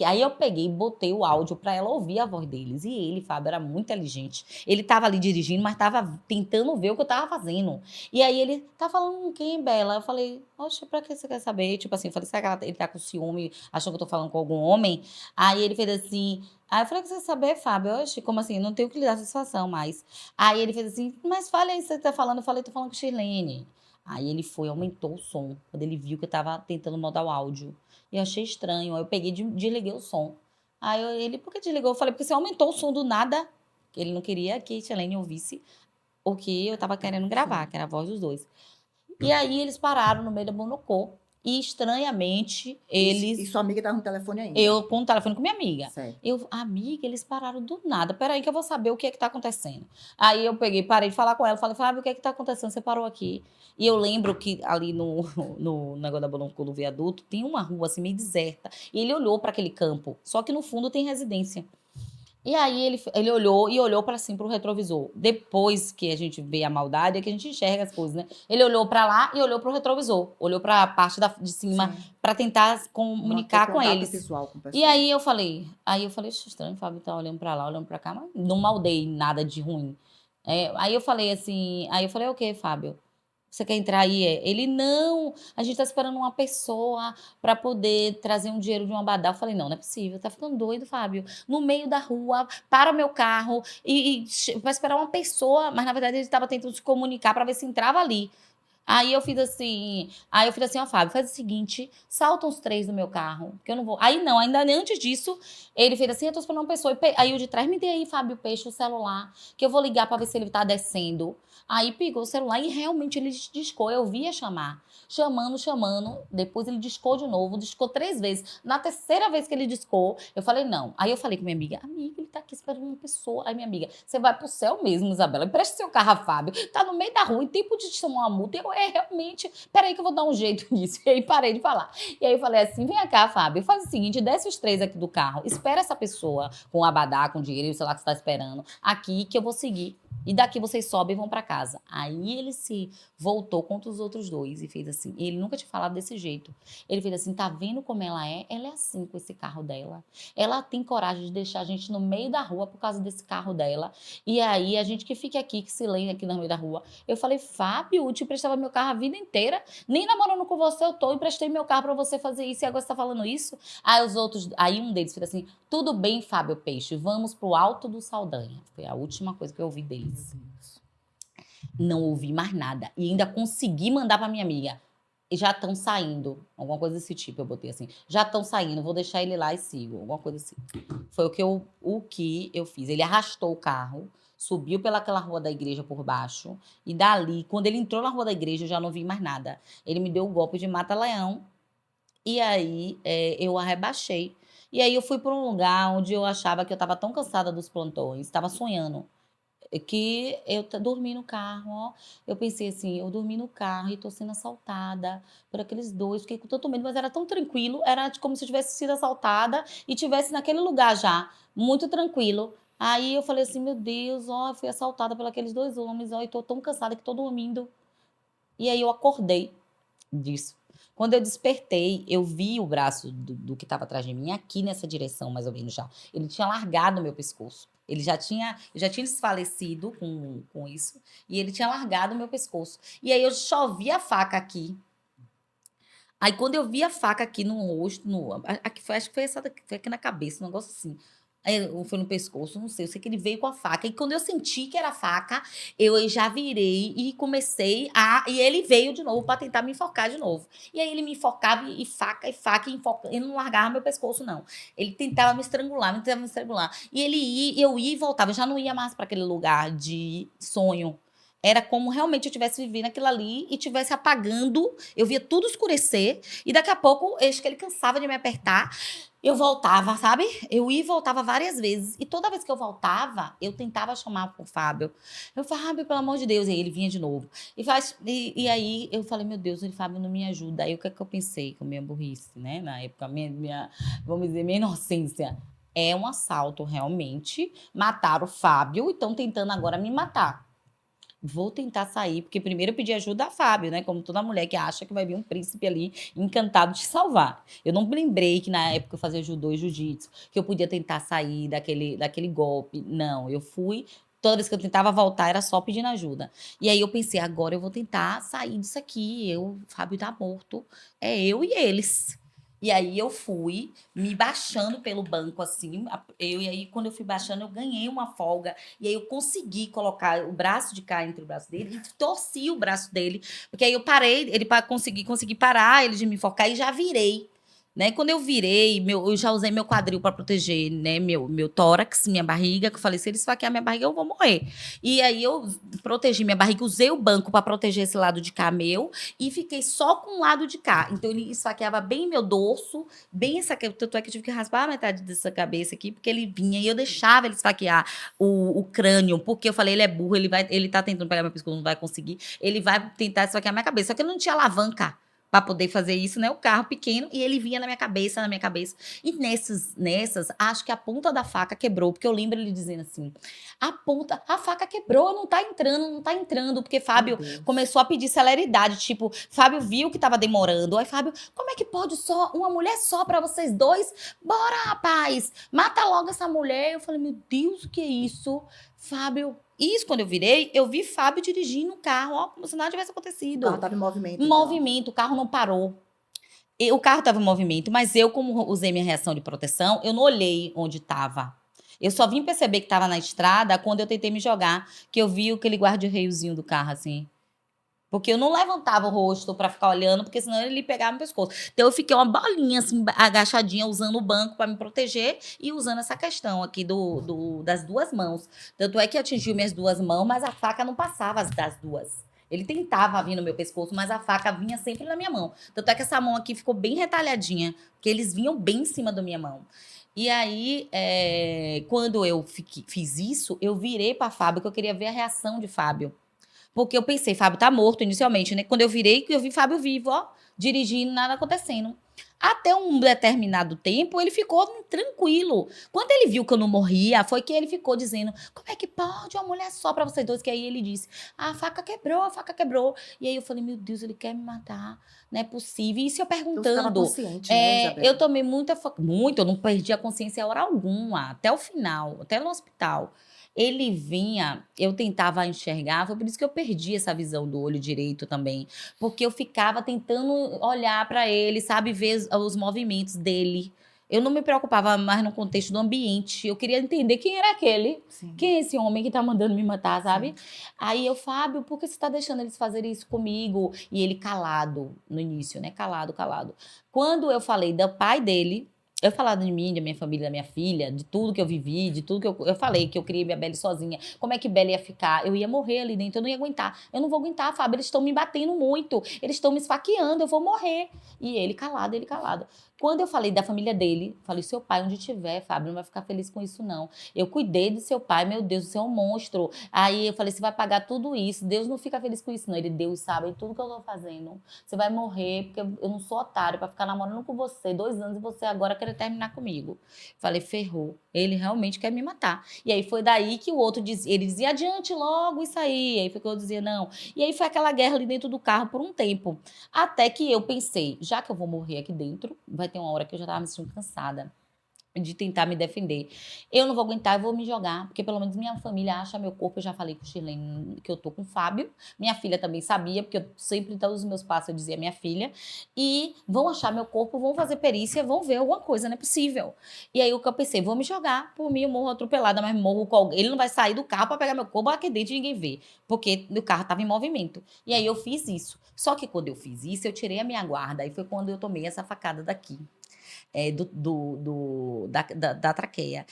Aí eu peguei e botei o áudio pra ela ouvir a voz deles. E ele, Fábio, era muito inteligente. Ele tava ali dirigindo, mas tava tentando ver o que eu tava fazendo. E aí ele, tá falando com quem, Bela? Eu falei, oxe, pra que você quer saber? Tipo assim, eu falei, será que ele tá com ciúme, achou que eu tô falando com algum homem? Aí ele fez assim, aí eu falei, que você saber, Fábio? Oxe, como assim? Não tenho que lhe dar satisfação mais. Aí ele fez assim, mas fale aí o que você tá falando. Eu falei, tô falando com Shirlene. Aí ele foi, aumentou o som, quando ele viu que eu tava tentando mudar o áudio. E eu achei estranho. Aí eu peguei e desliguei o som. Aí ele, por que desligou? Eu falei, porque você aumentou o som do nada. Ele não queria que a Shirlene ouvisse o que eu tava querendo gravar, que era a voz dos dois. E aí eles pararam no meio da Bonocô. E estranhamente, eles. E sua amiga estava no telefone ainda? Eu com o telefone com minha amiga. Certo. Amiga, eles pararam do nada. Peraí que eu vou saber o que é que tá acontecendo. Aí eu peguei, parei de falar com ela. Falei, Fábio, o que é que tá acontecendo? Você parou aqui. E eu lembro que ali no negócio da Bonocô, do viaduto, tem uma rua assim meio deserta. E ele olhou para aquele campo. Só que no fundo tem residência. E aí ele olhou e olhou pra assim, pro retrovisor. Depois que a gente vê a maldade, é que a gente enxerga as coisas, né? Ele olhou pra lá e olhou pro retrovisor. Olhou pra parte de cima Sim. pra tentar Manter comunicar com contato eles. visual com o E pessoal. aí eu falei, isso é estranho, o Fábio tá olhando pra lá, olhando pra cá, mas não maldei nada de ruim. Aí eu falei assim, aí eu falei, o quê, Fábio? Você quer entrar aí? Ele, não, a gente tá esperando uma pessoa para poder trazer um dinheiro de um abadá. Eu falei, não, não é possível, tá ficando doido, Fábio. No meio da rua, para o meu carro vai esperar uma pessoa, mas na verdade ele estava tentando se comunicar para ver se entrava ali. Aí eu fiz assim, ó, Fábio, faz o seguinte, salta uns 3 do meu carro, que eu não vou. Aí não, ainda antes disso, ele fez assim, eu tô esperando uma pessoa. Aí o de trás, me dê aí, Fábio Peixe, o celular, que eu vou ligar pra ver se ele tá descendo. Aí pegou o celular e realmente ele discou, eu via chamar. Chamando, depois ele discou de novo, discou 3 vezes. Na terceira vez que ele discou, eu falei, não. Aí eu falei com minha amiga, ele tá aqui esperando uma pessoa. Aí minha amiga, você vai pro céu mesmo, Isabela, empresta seu carro a Fábio, tá no meio da rua, em tempo de te tomar uma multa, realmente, peraí que eu vou dar um jeito nisso. E aí parei de falar. E aí eu falei assim, vem cá, Fábio, faz o seguinte, desce os 3 aqui do carro, espera essa pessoa com o abadá, com dinheiro, sei lá que você tá esperando, aqui que eu vou seguir. E daqui vocês sobem e vão pra casa. Aí ele se voltou contra os outros 2 e fez assim. Ele nunca tinha falado desse jeito. Ele fez assim: tá vendo como ela é? Ela é assim com esse carro dela. Ela tem coragem de deixar a gente no meio da rua por causa desse carro dela. E aí a gente que fica aqui, que se lembra aqui no meio da rua. Eu falei, Fábio, eu te emprestava meu carro a vida inteira. Nem namorando com você eu tô. Emprestei meu carro pra você fazer isso e agora você tá falando isso? Aí um deles fez assim: tudo bem, Fábio Peixe, vamos pro Alto do Saldanha. Foi a última coisa que eu ouvi deles. Não ouvi mais nada. E ainda consegui mandar pra minha amiga. E já estão saindo. Alguma coisa desse tipo, eu botei assim. Já estão saindo, vou deixar ele lá e sigo. Alguma coisa assim. Foi o que eu fiz. Ele arrastou o carro, subiu pelaquela rua da igreja por baixo. E dali, quando ele entrou na rua da igreja, eu já não vi mais nada. Ele me deu o golpe de mata-leão. E aí eu arrebaixei. E aí eu fui para um lugar onde eu achava que eu estava tão cansada dos plantões, estava sonhando, que eu dormi no carro, ó. Eu pensei assim, eu dormi no carro e tô sendo assaltada por aqueles 2, fiquei com tanto medo, mas era tão tranquilo, era como se eu tivesse sido assaltada e tivesse naquele lugar já, muito tranquilo. Aí eu falei assim, meu Deus, ó, eu fui assaltada por aqueles 2 homens, ó, e tô tão cansada que tô dormindo. E aí eu acordei disso. Quando eu despertei, eu vi o braço do que estava atrás de mim, aqui nessa direção, mais ou menos já. Ele tinha largado o meu pescoço. Eu já tinha desfalecido com isso, e ele tinha largado o meu pescoço. E aí eu só vi a faca aqui. Aí quando eu vi a faca aqui no rosto, acho que foi essa daqui, foi aqui na cabeça, um negócio assim. Ou foi no pescoço, não sei. Eu sei que ele veio com a faca. E quando eu senti que era faca, eu já virei e comecei a. E ele veio de novo para tentar me enforcar de novo. E aí ele me enforcava e faca, e enforca. Ele não largava meu pescoço, não. Ele tentava me estrangular. E eu ia e voltava. Eu já não ia mais para aquele lugar de sonho. Era como realmente eu estivesse vivendo aquilo ali e estivesse apagando. Eu via tudo escurecer. E daqui a pouco, acho que ele cansava de me apertar. Eu voltava, sabe? Eu ia e voltava várias vezes. E toda vez que eu voltava, eu tentava chamar o Fábio. Eu falava, Fábio, pelo amor de Deus. E aí ele vinha de novo. E aí eu falei, meu Deus, o Fábio não me ajuda. Aí o que é que eu pensei com a minha burrice, né? Na época, vamos dizer, minha inocência. É um assalto, realmente. Mataram o Fábio e estão tentando agora me matar. Vou tentar sair, porque primeiro eu pedi ajuda a Fábio, né? Como toda mulher que acha que vai vir um príncipe ali encantado de salvar. Eu não me lembrei que na época eu fazia judô e jiu-jitsu, que eu podia tentar sair daquele golpe. Não, eu fui. Toda vez que eu tentava voltar, era só pedindo ajuda. E aí eu pensei, agora eu vou tentar sair disso aqui. O Fábio tá morto. É eu e eles. E aí eu fui me baixando pelo banco, assim. E aí, quando eu fui baixando, eu ganhei uma folga. E aí eu consegui colocar o braço de cá entre o braço dele e torci o braço dele. Porque aí eu parei, ele consegui parar ele de me enforcar e já virei. Né? Quando eu virei, eu já usei meu quadril para proteger, né? Meu tórax, minha barriga, que eu falei, se ele esfaquear minha barriga, eu vou morrer. E aí eu protegi minha barriga, usei o banco para proteger esse lado de cá meu e fiquei só com o lado de cá. Então ele esfaqueava bem meu dorso, bem essa. Tanto é que eu tive que raspar a metade dessa cabeça aqui, porque ele vinha e eu deixava ele esfaquear o crânio, porque eu falei, ele é burro, ele tá tentando pegar meu pescoço, não vai conseguir, ele vai tentar esfaquear minha cabeça. Só que eu não tinha alavanca para poder fazer isso, né? O carro pequeno, e ele vinha na minha cabeça. E nessas, acho que a ponta da faca quebrou, porque eu lembro ele dizendo assim: a faca quebrou, não tá entrando, porque Meu Fábio Deus. começou a pedir celeridade, tipo, Fábio viu que tava demorando, aí Fábio, como é que pode só uma mulher só para vocês dois? Bora, rapaz, mata logo essa mulher. Eu falei, meu Deus, o que é isso? Fábio, isso quando eu virei, eu vi Fábio dirigindo o carro, ó, como se nada tivesse O carro acontecido. estava em movimento, Em então. movimento, o carro não parou. O carro estava em movimento, mas eu, como usei minha reação de proteção, eu não olhei onde estava. Eu só vim perceber que estava na estrada quando eu tentei me jogar, que eu vi aquele guarda-reiozinho do carro, assim. Porque eu não levantava o rosto pra ficar olhando, porque senão ele pegava no pescoço. Então eu fiquei uma bolinha, assim, agachadinha, usando o banco para me proteger e usando essa questão aqui das duas mãos. Tanto é que atingiu minhas duas mãos, mas a faca não passava das duas. Ele tentava vir no meu pescoço, mas a faca vinha sempre na minha mão. Tanto é que essa mão aqui ficou bem retalhadinha, porque eles vinham bem em cima da minha mão. E aí, quando eu fiz isso, eu virei para Fábio, que eu queria ver a reação de Fábio. Porque eu pensei, Fábio tá morto inicialmente, né? Quando eu virei, eu vi Fábio vivo, ó, dirigindo, nada acontecendo. Até um determinado tempo, ele ficou tranquilo. Quando ele viu que eu não morria, foi que ele ficou dizendo: como é que pode uma mulher só pra vocês dois? Que aí ele disse: a faca quebrou, a faca quebrou. E aí eu falei: meu Deus, ele quer me matar. Não é possível. E isso eu Então você estava perguntando. consciente, né, Isabela? Eu tomei muito, eu não perdi a consciência a hora alguma, até o final, até no hospital. Ele vinha, eu tentava enxergar, foi por isso que eu perdi essa visão do olho direito também, porque eu ficava tentando olhar para ele, sabe, ver os movimentos dele. Eu não me preocupava mais no contexto do ambiente, eu queria entender quem era aquele, Sim, quem é esse homem que tá mandando me matar, sabe? sim. Aí eu, Fábio, por que você tá deixando eles fazerem isso comigo? E ele calado no início, né? Calado, calado. Quando eu falei do pai dele, eu falava de mim, da minha família, da minha filha, de tudo que eu vivi, de tudo que eu falei, que eu criei minha Belle sozinha. Como é que Belle ia ficar? Eu ia morrer ali dentro, eu não ia aguentar. Eu não vou aguentar, Fábio, eles estão me batendo muito, eles estão me esfaqueando, eu vou morrer. E ele calado, ele calado. Quando eu falei da família dele, falei, seu pai, onde tiver, Fábio, não vai ficar feliz com isso, não. Eu cuidei do seu pai, meu Deus, você é um monstro. Aí eu falei, você vai pagar tudo isso, Deus não fica feliz com isso, não. Ele, Deus sabe tudo que eu tô fazendo. Você vai morrer, porque eu não sou otário pra ficar namorando com você 2 anos e você agora querer terminar comigo. Falei, ferrou. Ele realmente quer me matar. E aí foi daí que o outro dizia, ele dizia, adiante logo isso aí. Aí foi que eu dizia, não. E aí foi aquela guerra ali dentro do carro por um tempo. Até que eu pensei, já que eu vou morrer aqui dentro, vai ter uma hora que eu já tava me sentindo cansada de tentar me defender. Eu não vou aguentar, eu vou me jogar, porque pelo menos minha família acha meu corpo. Eu já falei com o Chilene que eu tô com o Fábio. Minha filha também sabia, porque eu sempre, em todos os meus passos, eu dizia minha filha. E vão achar meu corpo, vão fazer perícia, vão ver alguma coisa, não é possível. E aí o que eu pensei, vou me jogar, por mim eu morro atropelada, mas morro com alguém. Ele não vai sair do carro pra pegar meu corpo aqui dentro e ninguém vê, porque o carro tava em movimento. E aí eu fiz isso. Só que quando eu fiz isso, eu tirei a minha guarda. Aí foi quando eu tomei essa facada daqui da traqueia.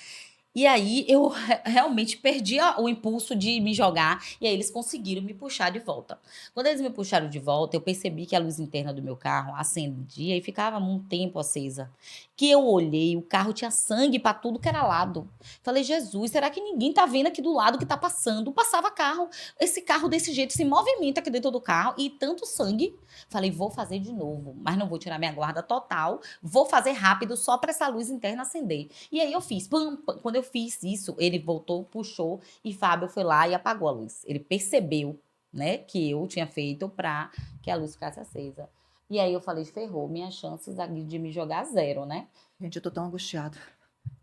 E aí eu realmente perdi o impulso de me jogar, e aí eles conseguiram me puxar de volta. Quando eles me puxaram de volta, eu percebi que a luz interna do meu carro acendia e ficava um tempo acesa. Que eu olhei, o carro tinha sangue para tudo que era lado. Falei, Jesus, será que ninguém tá vendo aqui do lado que tá passando? Passava carro, esse carro desse jeito se movimenta aqui dentro do carro e tanto sangue. Falei, vou fazer de novo, mas não vou tirar minha guarda total, vou fazer rápido só para essa luz interna acender. E aí eu fiz, pam, pam. Quando eu fiz isso, ele voltou, puxou e Fábio foi lá e apagou a luz. Ele percebeu, né, que eu tinha feito para que a luz ficasse acesa. E aí eu falei, ferrou, minhas chances de me jogar zero, né? Gente, eu tô tão angustiada.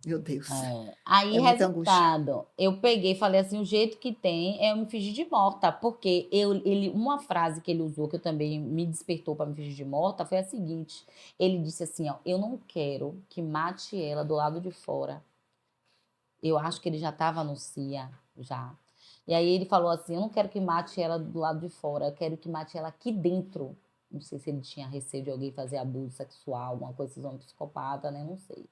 Meu Deus. Aí, É muita angústia. resultado, eu peguei e falei assim, o jeito que tem é eu me fingir de morta, porque uma frase que ele usou que eu também me despertou para me fingir de morta foi a seguinte, ele disse assim, ó, eu não quero que mate ela do lado de fora. Eu acho que ele já estava no CIA, já. E aí ele falou assim, eu não quero que mate ela do lado de fora, eu quero que mate ela aqui dentro. Não sei se ele tinha receio de alguém fazer abuso sexual, alguma coisa, se é um psicopata, né? Não sei.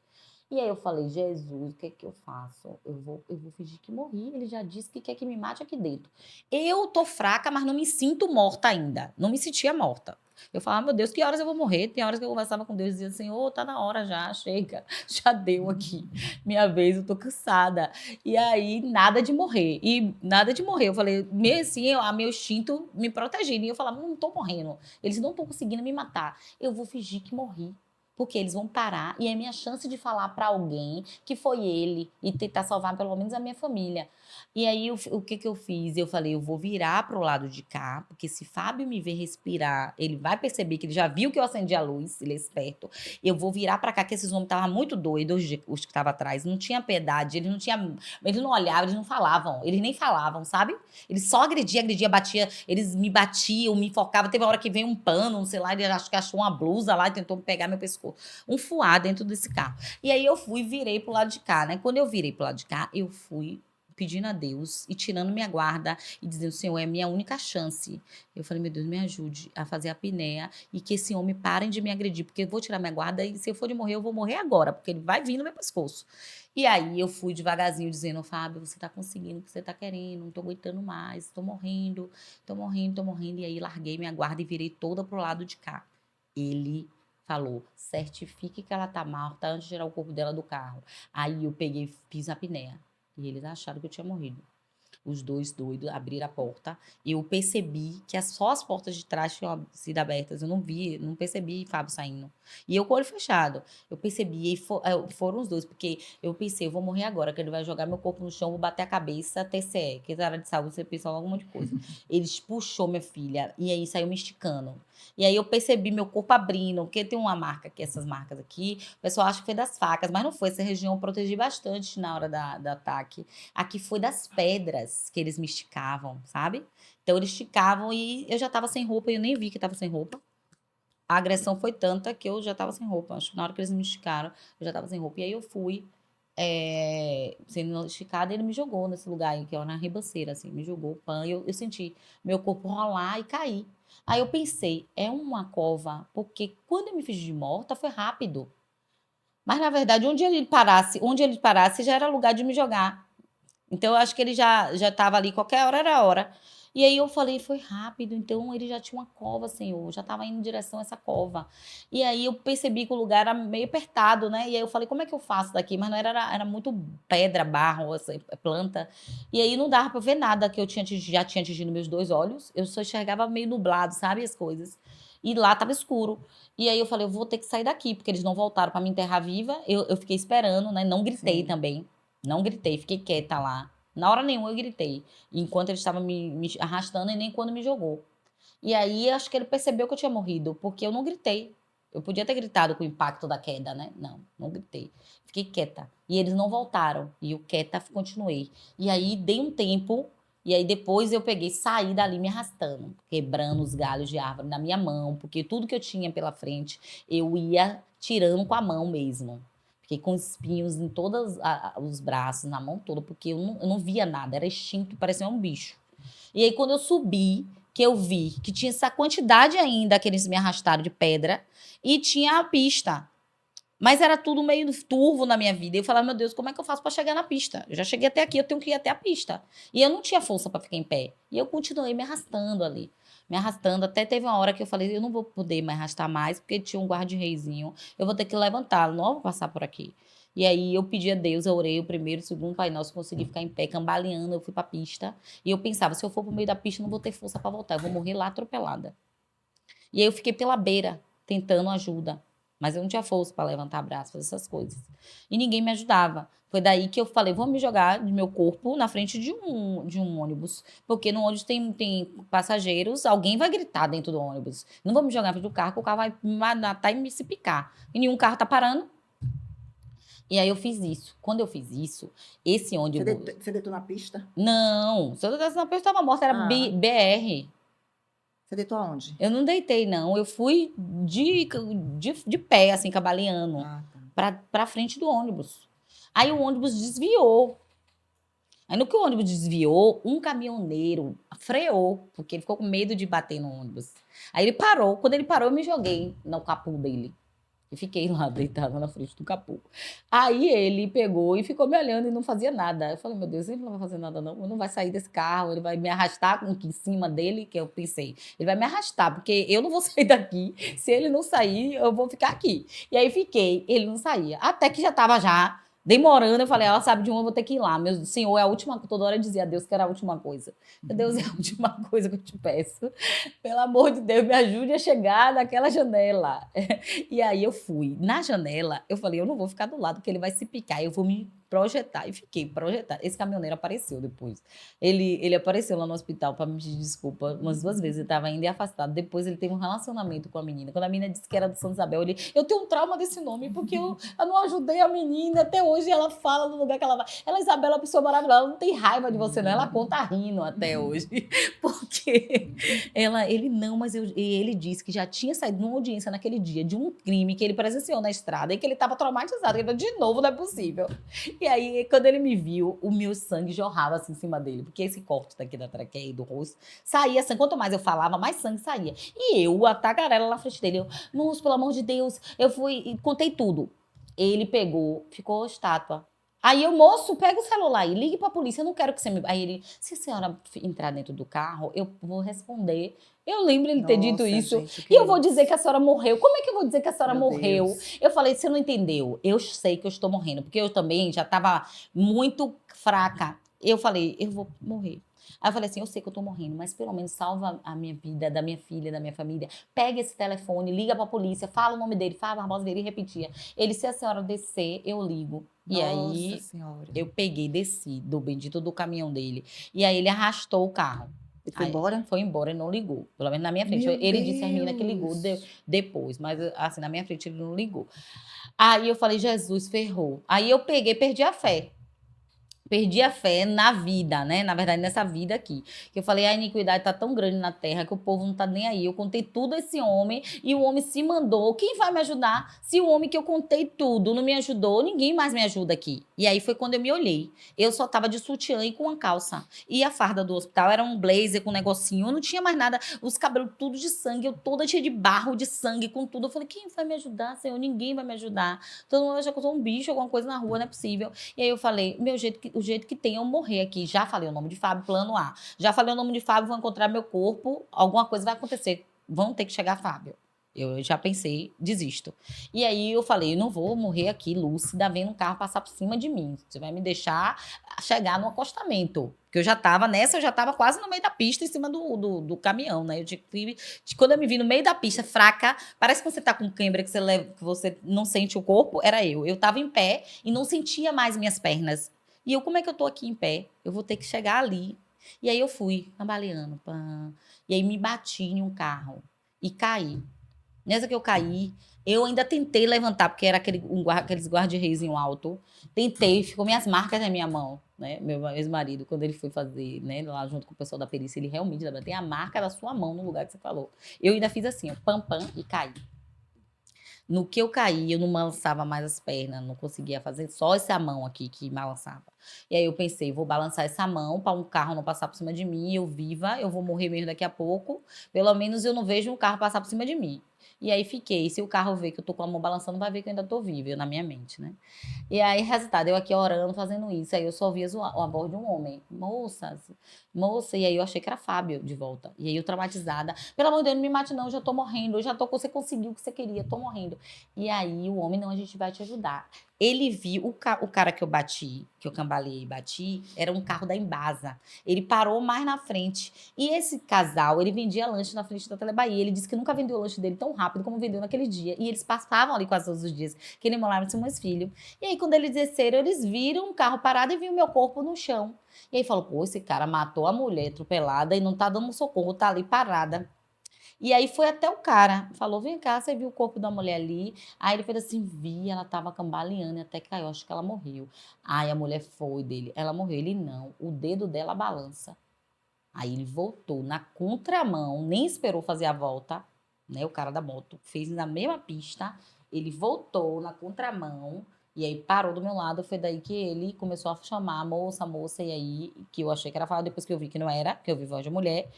E aí eu falei, Jesus, o que é que eu faço? Eu vou fingir que morri. Ele já disse que quer que me mate aqui dentro. Eu tô fraca, mas não me sinto morta ainda. Não me sentia morta. Eu falava, meu Deus, que horas eu vou morrer? Tem horas que eu conversava com Deus e dizia, Senhor, tá na hora já, chega, já deu aqui, minha vez, eu tô cansada. E aí, nada de morrer. E nada de morrer. Eu falei, meio assim, meu instinto me protegendo. E eu falava, não tô morrendo. Eles não estão conseguindo me matar. Eu vou fingir que morri. Porque eles vão parar e é minha chance de falar para alguém que foi ele e tentar salvar pelo menos a minha família. E aí, o que que eu fiz? Eu falei, eu vou virar pro lado de cá, porque se Fábio me ver respirar, ele vai perceber que ele já viu que eu acendi a luz, ele é esperto. Eu vou virar para cá, que esses homens estavam muito doidos, os que estavam atrás. Não tinha piedade, eles não olhavam, eles não falavam, eles nem falavam, sabe? Eles só agrediam, batia, eles me batiam, me enfocavam. Teve uma hora que veio um pano, não sei lá, ele acho que achou uma blusa lá e tentou pegar meu pescoço. Um fuá dentro desse carro. E aí eu fui e virei pro lado de cá, né? Quando eu virei pro lado de cá, eu fui pedindo a Deus e tirando minha guarda e dizendo, Senhor, é a minha única chance. Eu falei, meu Deus, me ajude a fazer a apneia e que esse homem parem de me agredir, porque eu vou tirar minha guarda e se eu for de morrer, eu vou morrer agora, porque ele vai vir no meu pescoço. E aí eu fui devagarzinho dizendo, Fábio, você tá conseguindo o que você tá querendo, não tô aguentando mais, tô morrendo, tô morrendo, tô morrendo. E aí larguei minha guarda e virei toda pro lado de cá. Ele falou, certifique que ela tá morta antes de tirar o corpo dela do carro. Aí eu peguei, fiz a apneia. E eles acharam que eu tinha morrido. Os dois doidos abriram a porta. Eu percebi que só as portas de trás tinham sido abertas. Eu não vi, não percebi Fábio saindo. E eu com o olho fechado. Eu percebi, e foram os dois, porque eu pensei, eu vou morrer agora, que ele vai jogar meu corpo no chão, vou bater a cabeça, TCE, que é área de saúde, você pensa logo um monte de coisa. Eles puxou minha filha, e aí saiu me esticando. E aí eu percebi meu corpo abrindo, porque tem uma marca aqui, essas marcas aqui, o pessoal acha que foi das facas, mas não foi. Essa região eu protegi bastante na hora do ataque. Aqui foi das pedras que eles me esticavam, sabe? Então eles esticavam e eu já tava sem roupa e eu nem vi que tava sem roupa. A agressão foi tanta que eu já tava sem roupa. Acho que na hora que eles me esticaram, eu já tava sem roupa. E aí eu fui sendo esticada e ele me jogou nesse lugar aí, que é na ribanceira, assim, me jogou pan. E eu senti meu corpo rolar e cair. Aí eu pensei, é uma cova, porque quando eu me fiz de morta foi rápido. Mas na verdade, onde ele parasse já era lugar de me jogar. Então, eu acho que ele já estava ali, qualquer hora era a hora. E aí eu falei, foi rápido, então ele já tinha uma cova, Senhor, já estava indo em direção a essa cova. E aí eu percebi que o lugar era meio apertado, né? E aí eu falei, como é que eu faço daqui? Mas não era muito pedra, barro, assim, planta. E aí não dava para ver nada, que já tinha atingido meus dois olhos. Eu só enxergava meio nublado, sabe, as coisas. E lá estava escuro. E aí eu falei, eu vou ter que sair daqui, porque eles não voltaram para me enterrar viva. Eu fiquei esperando, né? Não gritei Sim. também. Não gritei, fiquei quieta lá. Na hora nenhuma eu gritei. Enquanto ele estava me arrastando e nem quando me jogou. E aí acho que ele percebeu que eu tinha morrido, porque eu não gritei. Eu podia ter gritado com o impacto da queda, né? Não, não gritei. Fiquei quieta. E eles não voltaram. E eu quieta continuei. E aí dei um tempo. E aí depois eu peguei, saí dali me arrastando, quebrando os galhos de árvore na minha mão, porque tudo que eu tinha pela frente eu ia tirando com a mão mesmo. Fiquei com espinhos em todos os braços, na mão toda, porque eu não via nada, era extinto, parecia um bicho. E aí, quando eu subi, que eu vi que tinha essa quantidade ainda que eles me arrastaram de pedra, e tinha a pista. Mas era tudo meio turvo na minha vida. E eu falava, meu Deus, como é que eu faço para chegar na pista? Eu já cheguei até aqui, eu tenho que ir até a pista. E eu não tinha força para ficar em pé. E eu continuei me arrastando ali. Me arrastando, até teve uma hora que eu falei, eu não vou poder me arrastar mais, porque tinha um guarda-reizinho. Eu vou ter que levantá-lo, não vou passar por aqui. E aí eu pedi a Deus, eu orei o primeiro, o segundo Pai Nosso, consegui ficar em pé, cambaleando, eu fui pra pista. E eu pensava, se eu for pro meio da pista, eu não vou ter força para voltar, eu vou morrer lá atropelada. E aí eu fiquei pela beira, tentando ajuda. Mas eu não tinha força para levantar braço, fazer essas coisas. E ninguém me ajudava. Foi daí que eu falei, vou me jogar de meu corpo na frente de um ônibus. Porque no ônibus tem passageiros, alguém vai gritar dentro do ônibus. Não vou me jogar na frente do carro, que o carro vai me matar e me se picar. E nenhum carro tá parando. E aí eu fiz isso. Quando eu fiz isso, esse ônibus... Você deitou na pista? Não, se eu desse na pista, eu estava morta, era BR. Você deitou aonde? Eu não deitei, não. Eu fui de pé, assim, cambaleando, Tá. pra frente do ônibus. Aí o ônibus desviou. Aí no que o ônibus desviou, um caminhoneiro freou, porque ele ficou com medo de bater no ônibus. Aí ele parou. Quando ele parou, eu me joguei no capô dele. E fiquei lá deitada na frente do capô. Aí ele pegou e ficou me olhando e não fazia nada. Eu falei, meu Deus, ele não vai fazer nada não, ele não vai sair desse carro, ele vai me arrastar com aqui em cima dele, que eu pensei, ele vai me arrastar, porque eu não vou sair daqui, se ele não sair, eu vou ficar aqui. E aí fiquei, ele não saía, até que já estava já demorando, eu falei, ela sabe de uma, eu vou ter que ir lá. Meu Senhor, é a última, toda hora eu dizia a Deus que era a última coisa. Meu Deus, é a última coisa que eu te peço. Pelo amor de Deus, me ajude a chegar naquela janela. E aí eu fui. Na janela, eu falei, eu não vou ficar do lado, porque ele vai se picar, eu vou me projetar. E fiquei projetada. Esse caminhoneiro apareceu depois. Ele apareceu lá no hospital para me pedir desculpa umas 2 vezes. Ele estava ainda afastado. Depois ele teve um relacionamento com a menina. Quando a menina disse que era do Santa Isabel, eu tenho um trauma desse nome, porque eu não ajudei a menina. Até hoje ela fala no lugar que ela vai. Ela, Isabela, é uma pessoa maravilhosa. Ela não tem raiva de você, não. Ela conta rindo até hoje. Porque ele não, mas ele disse que já tinha saído numa audiência naquele dia de um crime que ele presenciou na estrada e que ele estava traumatizado. Ele falou, de novo, não é possível. E aí, quando ele me viu, o meu sangue jorrava assim em cima dele, porque esse corte daqui da traqueia e do rosto saía sangue. Quanto mais eu falava, mais sangue saía. E eu, a tagarela na frente dele, moço, pelo amor de Deus, eu fui e contei tudo. Ele pegou, ficou estátua. Aí eu, moço, pega o celular e ligue pra polícia, eu não quero que você me... Aí ele, se a senhora entrar dentro do carro, eu vou responder. Eu lembro ele ter dito Nossa, isso. gente, E que eu vou dizer isso. que a senhora morreu. Como é que eu vou dizer que a senhora Meu morreu? Deus. Eu falei, você não entendeu. Eu sei que eu estou morrendo, porque eu também já estava muito fraca. Eu falei, eu vou morrer. Aí eu falei assim, eu sei que eu tô morrendo, mas pelo menos salva a minha vida, da minha filha, da minha família. Pega esse telefone, liga pra polícia, fala o nome dele, fala Barbosa dele e repetia. Ele, se a senhora descer, eu ligo. E Nossa aí Senhora. eu peguei, desci do bendito do caminhão dele. E aí ele arrastou o carro. Ele foi Aí embora? foi embora e não ligou. Pelo menos na minha frente. Meu Ele disse às meninas que ligou Deus. depois, mas assim, na minha frente ele não ligou. Aí eu falei, Jesus, ferrou. Aí eu peguei, perdi a fé. Perdi a fé na vida, né? Na verdade, nessa vida aqui. Que eu falei, a iniquidade tá tão grande na terra que o povo não tá nem aí. Eu contei tudo a esse homem e o homem se mandou. Quem vai me ajudar? Se o homem que eu contei tudo não me ajudou, ninguém mais me ajuda aqui. E aí foi quando eu me olhei. Eu só tava de sutiã e com uma calça. E a farda do hospital era um blazer com um negocinho. Eu não tinha mais nada. Os cabelos tudo de sangue. Eu toda cheia de barro, de sangue, com tudo. Eu falei, quem vai me ajudar, Senhor? Ninguém vai me ajudar. Todo mundo vai achar que eu sou um bicho, alguma coisa na rua, não é possível. E aí eu falei, o jeito que tem é eu morrer aqui. Já falei o nome de Fábio, plano A. Já falei o nome de Fábio, vou encontrar meu corpo, alguma coisa vai acontecer. Vão ter que chegar Fábio. Eu já pensei, desisto. E aí eu falei, eu não vou morrer aqui, lúcida, vendo um carro passar por cima de mim. Você vai me deixar chegar no acostamento. Porque eu já estava nessa, eu já estava quase no meio da pista, em cima do caminhão, né? Quando eu me vi no meio da pista, fraca, parece que você tá com cãibra, que você não sente o corpo, era eu. Eu estava em pé e não sentia mais minhas pernas. E eu, como é que eu tô aqui em pé? Eu vou ter que chegar ali. E aí eu fui, cambaleando. Pã. E aí me bati em um carro e caí. Nessa que eu caí, eu ainda tentei levantar, porque era aqueles guarda-reizinho alto. Tentei, ficou minhas marcas na minha mão, né? Meu ex-marido, quando ele foi fazer, né, lá junto com o pessoal da perícia, ele realmente tem a marca da sua mão no lugar que você falou. Eu ainda fiz assim, ó, pam, pam, e caí. No que eu caí, eu não balançava mais as pernas, não conseguia fazer só essa mão aqui que balançava. E aí eu pensei, vou balançar essa mão para um carro não passar por cima de mim, eu viva, eu vou morrer mesmo daqui a pouco, pelo menos eu não vejo um carro passar por cima de mim. E aí fiquei, se o carro ver que eu tô com a mão balançando, vai ver que eu ainda tô viva, eu, na minha mente, né? E aí, resultado, eu aqui orando, fazendo isso, aí eu só via a voz de um homem, moça, e aí eu achei que era Fábio de volta. E aí eu traumatizada, pelo amor de Deus, não me mate não, eu já tô morrendo, você conseguiu o que você queria, tô morrendo. E aí o homem, não, a gente vai te ajudar. Ele viu, o cara que eu bati, que eu cambaleei e bati, era um carro da Embasa. Ele parou mais na frente. E esse casal, ele vendia lanche na frente da Telebahia. Ele disse que nunca vendeu o lanche dele tão rápido como vendeu naquele dia. E eles passavam ali quase todos os dias, que ele morava com meus filhos. E aí, quando eles desceram, eles viram um carro parado e viram meu corpo no chão. E aí falou, pô, esse cara matou a mulher atropelada e não tá dando socorro, tá ali parada. E aí foi até o cara, falou, vem cá, você viu o corpo da mulher ali? Aí ele fez assim, vi, ela tava cambaleando e até caiu, acho que ela morreu. Aí a mulher foi dele, ela morreu, ele não, o dedo dela balança. Aí ele voltou na contramão, nem esperou fazer a volta, né? O cara da moto fez na mesma pista, ele voltou na contramão e aí parou do meu lado. Foi daí que ele começou a chamar moça, moça, e aí que eu achei que era falar, depois que eu vi que não era, que eu vi voz de mulher.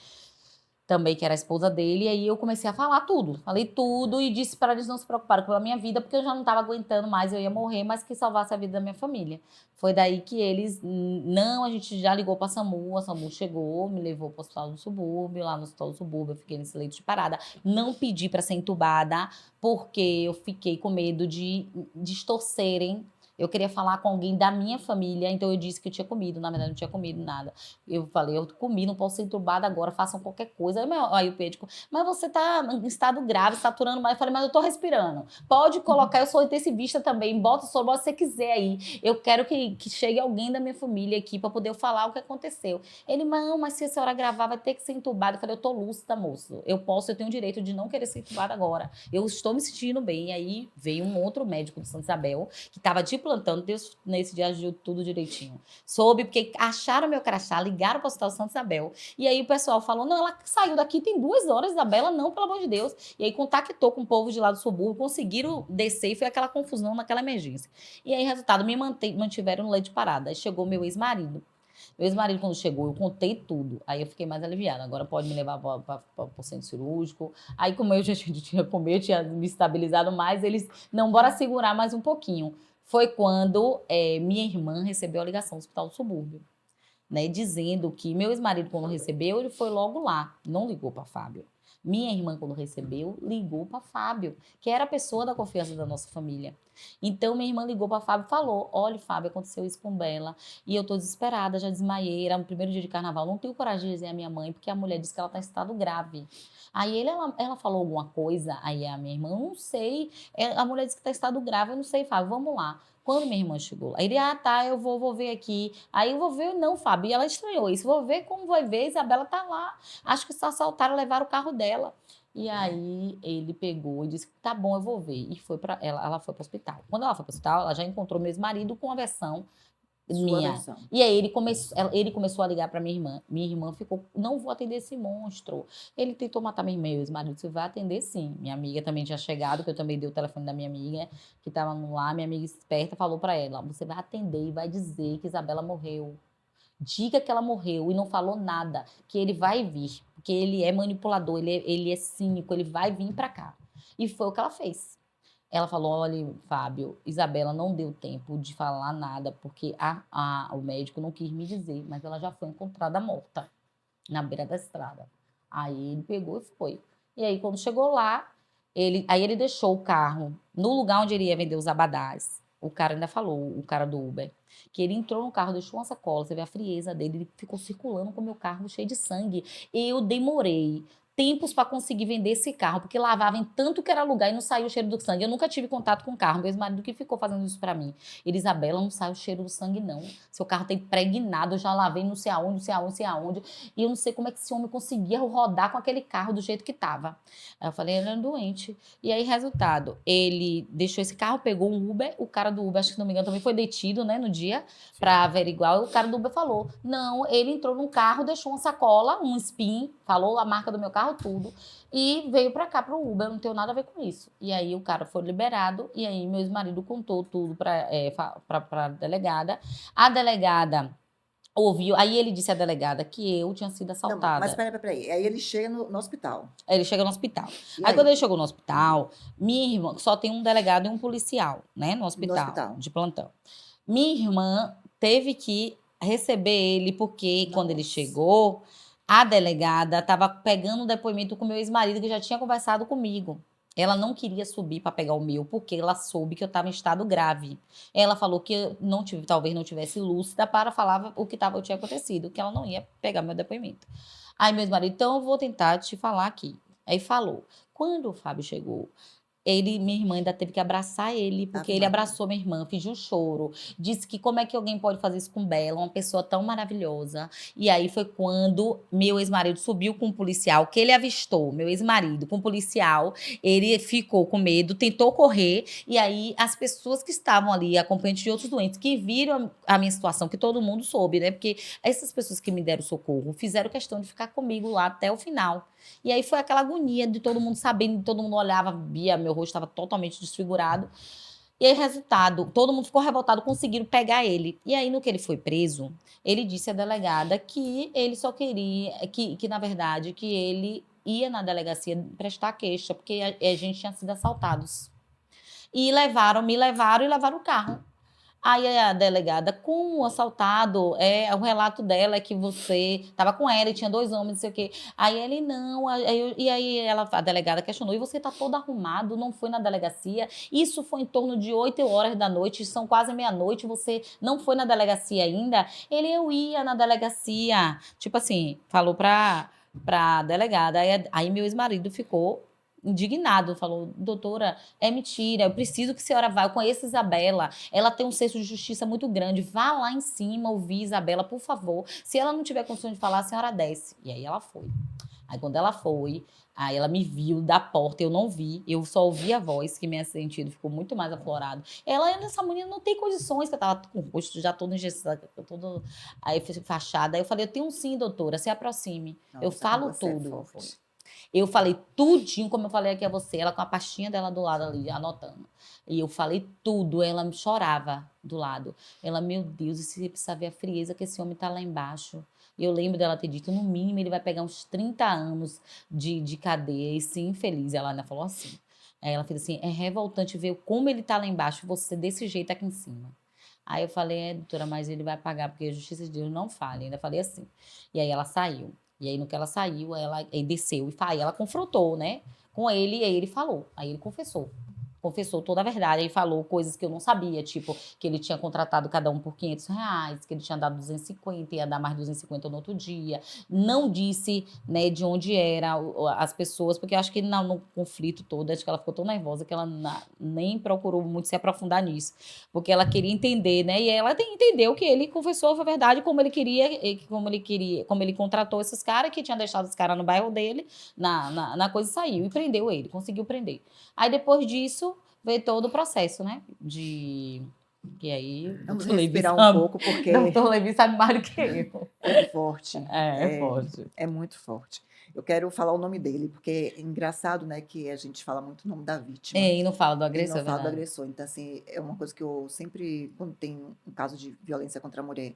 também, que era a esposa dele, e aí eu comecei a falar tudo. Falei tudo e disse para eles não se preocuparem com a minha vida, porque eu já não estava aguentando mais, eu ia morrer, mas que salvasse a vida da minha família. Foi daí que eles, não, a gente já ligou para a SAMU chegou, me levou para o hospital do subúrbio, lá no hospital do subúrbio, eu fiquei nesse leito de parada. Não pedi para ser entubada, porque eu fiquei com medo de distorcerem. Eu queria falar com alguém da minha família, então eu disse que eu tinha comido, na verdade não tinha comido nada. Eu falei, eu comi, não posso ser entubada agora, façam qualquer coisa. Aí o médico, mas você tá em estado grave, saturando mais. Eu falei, mas eu tô respirando. Pode colocar, eu sou intensivista também, bota o soro, bota se você quiser aí. Eu quero que chegue alguém da minha família aqui pra poder eu falar o que aconteceu. Ele, não, mas se a senhora gravar, vai ter que ser entubada. Eu falei, eu tô lúcida, moço. Eu tenho o direito de não querer ser entubada agora. Eu estou me sentindo bem. E aí veio um outro médico de Santa Isabel, que tava de plantão, Deus nesse dia agiu tudo direitinho. Soube, porque acharam meu crachá, ligaram para o Hospital Santa Isabel. E aí o pessoal falou, não, ela saiu daqui tem 2 horas, Isabela, não, pelo amor de Deus. E aí contactou com o povo de lá do subúrbio, conseguiram descer e foi aquela confusão naquela emergência. E aí, resultado, me mantiveram no leito de parada. Aí chegou meu ex-marido. Meu ex-marido, quando chegou, eu contei tudo. Aí eu fiquei mais aliviada. Agora pode me levar para o centro cirúrgico. Aí, como eu já tinha comido, eu tinha me estabilizado mais, eles, não, bora segurar mais um pouquinho. Foi quando minha irmã recebeu a ligação do Hospital do Subúrbio, né, dizendo que meu ex-marido, quando recebeu, ele foi logo lá, não ligou para Fábio. Minha irmã, quando recebeu, ligou para Fábio, que era a pessoa da confiança da nossa família. Então, minha irmã ligou para Fábio e falou, olha, Fábio, aconteceu isso com Bela, e eu tô desesperada, já desmaiei, era no primeiro dia de carnaval, não tenho coragem de dizer à minha mãe, porque a mulher disse que ela tá em estado grave. Aí ela falou alguma coisa, aí a minha irmã, não sei, a mulher disse que tá em estado grave, eu não sei, Fábio, vamos lá. Quando minha irmã chegou lá, ele, tá, eu vou ver aqui. Aí eu vou ver, não, Fábio, e ela estranhou isso. Vou ver como vai ver, Isabela tá lá. Acho que só assaltaram, levaram o carro dela. E aí ele pegou e disse, tá bom, eu vou ver. E foi para ela foi para o hospital. Quando ela foi para o hospital, ela já encontrou meu ex-marido com a versão Sua minha. versão. E aí ele começou a ligar para minha irmã. Minha irmã ficou, não vou atender esse monstro. Ele tentou matar minha irmã, o marido disse, vai atender sim. Minha amiga também tinha chegado, que eu também dei o telefone da minha amiga, que estava lá, minha amiga esperta falou para ela, você vai atender e vai dizer que Isabela morreu. Diga que ela morreu e não falou nada, que ele vai vir, porque ele é manipulador, ele é cínico, ele vai vir para cá. E foi o que ela fez. Ela falou, olha, Fábio, Isabela não deu tempo de falar nada, porque o médico não quis me dizer, mas ela já foi encontrada morta, na beira da estrada. Aí ele pegou e foi. E aí, quando chegou lá, ele deixou o carro no lugar onde ele ia vender os abadás. O cara ainda falou, o cara do Uber, que ele entrou no carro, deixou uma sacola, você vê a frieza dele, ele ficou circulando com o meu carro cheio de sangue. Eu demorei tempos para conseguir vender esse carro, porque lavava em tanto que era lugar e não saiu o cheiro do sangue. Eu nunca tive contato com o carro, meu ex-marido que ficou fazendo isso para mim. Ele, Isabela, não sai o cheiro do sangue, não. Seu carro tá impregnado, eu já lavei não sei aonde, não sei aonde, não sei aonde. E eu não sei como é que esse homem conseguia rodar com aquele carro do jeito que tava. Aí eu falei, ele era doente. E aí, resultado, ele deixou esse carro, pegou um Uber, o cara do Uber, acho que se não me engano, também foi detido, né, no dia, para averiguar. O cara do Uber falou, não, ele entrou num carro, deixou uma sacola, um spin, falou a marca do meu carro, tudo, e veio para cá, pro Uber, eu não tenho nada a ver com isso. E aí o cara foi liberado, e aí meu ex-marido contou tudo pra delegada. A delegada ouviu, aí ele disse à delegada que eu tinha sido Não, assaltada. mas peraí. Aí ele chega no hospital. Aí ele chega no hospital. E Aí, aí? quando ele chegou no hospital, minha irmã, só tem um delegado e um policial, né, no No hospital, hospital. de plantão. Minha irmã teve que receber ele, porque quando ele Nossa. chegou, a delegada estava pegando o depoimento com meu ex-marido, que já tinha conversado comigo. Ela não queria subir para pegar o meu, porque ela soube que eu estava em estado grave. Ela falou que eu talvez não tivesse lúcida para falar o que tinha acontecido, que ela não ia pegar meu depoimento. Aí meu ex-marido, então eu vou tentar te falar aqui. Aí falou. Quando o Fábio chegou, minha irmã ainda teve que abraçar ele, porque Ave ele Maria. abraçou minha irmã, pediu choro, disse que como é que alguém pode fazer isso com Bela, uma pessoa tão maravilhosa. E aí foi quando meu ex-marido subiu com um policial, que ele avistou, meu ex-marido, com um policial, ele ficou com medo, tentou correr, e aí as pessoas que estavam ali, acompanhantes de outros doentes, que viram a minha situação, que todo mundo soube, né? Porque essas pessoas que me deram socorro fizeram questão de ficar comigo lá até o final. E aí foi aquela agonia de todo mundo sabendo, todo mundo olhava, via, meu rosto estava totalmente desfigurado. E aí, resultado, todo mundo ficou revoltado, conseguiram pegar ele. E aí, no que ele foi preso, ele disse à delegada que ele só queria, que na verdade, que ele ia na delegacia prestar queixa, porque a gente tinha sido assaltados. E me levaram e levaram o carro. Aí a delegada, com o assaltado, o relato dela é que você estava com ela e tinha 2 homens, não sei o quê. Aí ele, não, e aí a delegada questionou, e você está todo arrumado, não foi na delegacia? Isso foi em torno de 8 horas da noite, são quase meia-noite, você não foi na delegacia ainda? Ele, eu ia na delegacia. Tipo assim, falou pra delegada. Aí meu ex-marido ficou indignado, falou, doutora, é mentira, eu preciso que a senhora vá, eu conheço a Isabela, ela tem um senso de justiça muito grande, vá lá em cima ouvir Isabela, por favor, se ela não tiver condição de falar, a senhora desce. E aí ela foi. Aí quando ela foi, aí ela me viu da porta, eu não vi, eu só ouvi a voz, que meu sentido ficou muito mais aflorado. Essa menina não tem condições, que eu tava com o rosto já todo engessado, todo aí fachada. Aí eu falei, eu tenho sim, doutora, se aproxime. Eu Nossa, como falo você é tudo. forte. Eu falei tudinho, como eu falei aqui a você, ela com a pastinha dela do lado ali, anotando. E eu falei tudo, ela chorava do lado. Ela, meu Deus, e você precisa ver a frieza que esse homem tá lá embaixo. E eu lembro dela ter dito, no mínimo, ele vai pegar uns 30 anos de cadeia e ser infeliz. Ela ainda falou assim. Aí ela fez assim, é revoltante ver como ele tá lá embaixo, você desse jeito aqui em cima. Aí eu falei, doutora, mas ele vai pagar, porque a justiça de Deus não falha. Ainda falei assim. E aí ela saiu. E aí, no que ela saiu, ela aí desceu e ela confrontou, né? Com ele, e aí ele falou. Aí ele confessou. Confessou toda a verdade. Aí falou coisas que eu não sabia, tipo, que ele tinha contratado cada um por R$ 500, que ele tinha dado 250, ia dar mais 250 no outro dia. Não disse, né, de onde eram as pessoas, porque eu acho que no conflito todo, acho que ela ficou tão nervosa que ela nem procurou muito se aprofundar nisso. Porque ela queria entender, né? E ela entendeu que ele confessou a verdade como ele queria, como ele contratou esses caras, que tinha deixado os caras no bairro dele, na coisa e saiu. E prendeu ele, conseguiu prender. Aí depois disso, veio todo o processo, né? Que aí o Vamos doutor Levi respirar um sabe, pouco, porque doutor Levi sabe mais do que eu. é forte, É forte. é muito forte. Eu quero falar o nome dele, porque é engraçado, né, que a gente fala muito o nome da vítima E não fala do e não agressor, é fala do verdade. agressor. Então, assim, é uma coisa que eu sempre, quando tem um caso de violência contra a mulher,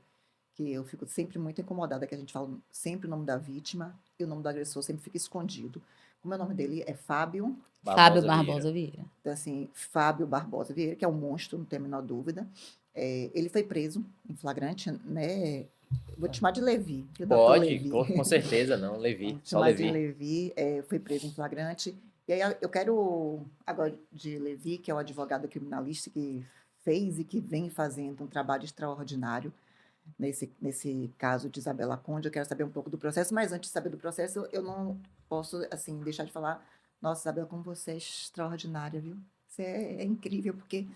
que eu fico sempre muito incomodada, que a gente fala sempre o nome da vítima e o nome do agressor sempre fica escondido. Como é o nome dele? É Fábio. Fábio Barbosa Vieira. Barbosa Vieira. Então, assim, Fábio Barbosa Vieira, que é um monstro, não tem a menor dúvida. Ele foi preso em flagrante, né? Vou te chamar de Levi, que o doutor Pode, Levi. com certeza, não, Levi, Vamos só chamar de Levi. Levi, foi preso em flagrante. E aí eu quero agora de Levi, que é o advogado criminalista que fez e que vem fazendo um trabalho extraordinário nesse caso de Isabela Conde. Eu quero saber um pouco do processo, mas antes de saber do processo, eu não posso assim deixar de falar. Nossa, Isabela, como você é extraordinária, viu? Você é incrível, porque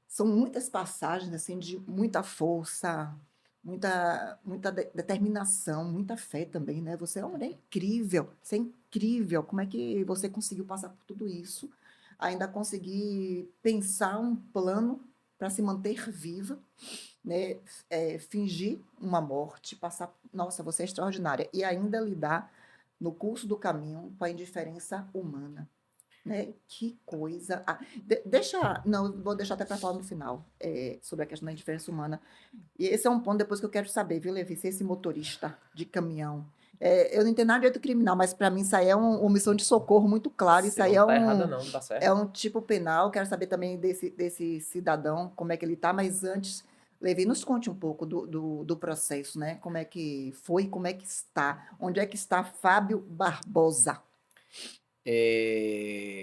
são muitas passagens assim de muita força, muita determinação, muita fé também, né? Você é uma mulher incrível, você é incrível. Como é que você conseguiu passar por tudo isso, ainda conseguir pensar um plano para se manter viva, né? Fingir uma morte, passar. Nossa, você é extraordinária e ainda lidar no curso do caminho com a indiferença humana. Né? Que coisa. Deixa. Não, eu vou deixar até para falar no final, sobre a questão da indiferença humana. E esse é um ponto depois que eu quero saber, viu, Levi? Se esse motorista de caminhão. Eu não entendo nada de direito criminal, mas para mim isso aí é uma omissão de socorro muito clara. Isso Você aí não tá errada não, tá é certo. um tipo penal. Quero saber também desse cidadão, como é que ele está. Mas antes, Levi, nos conte um pouco do processo, né? Como é que foi, como é que está? Onde é que está Fábio Barbosa?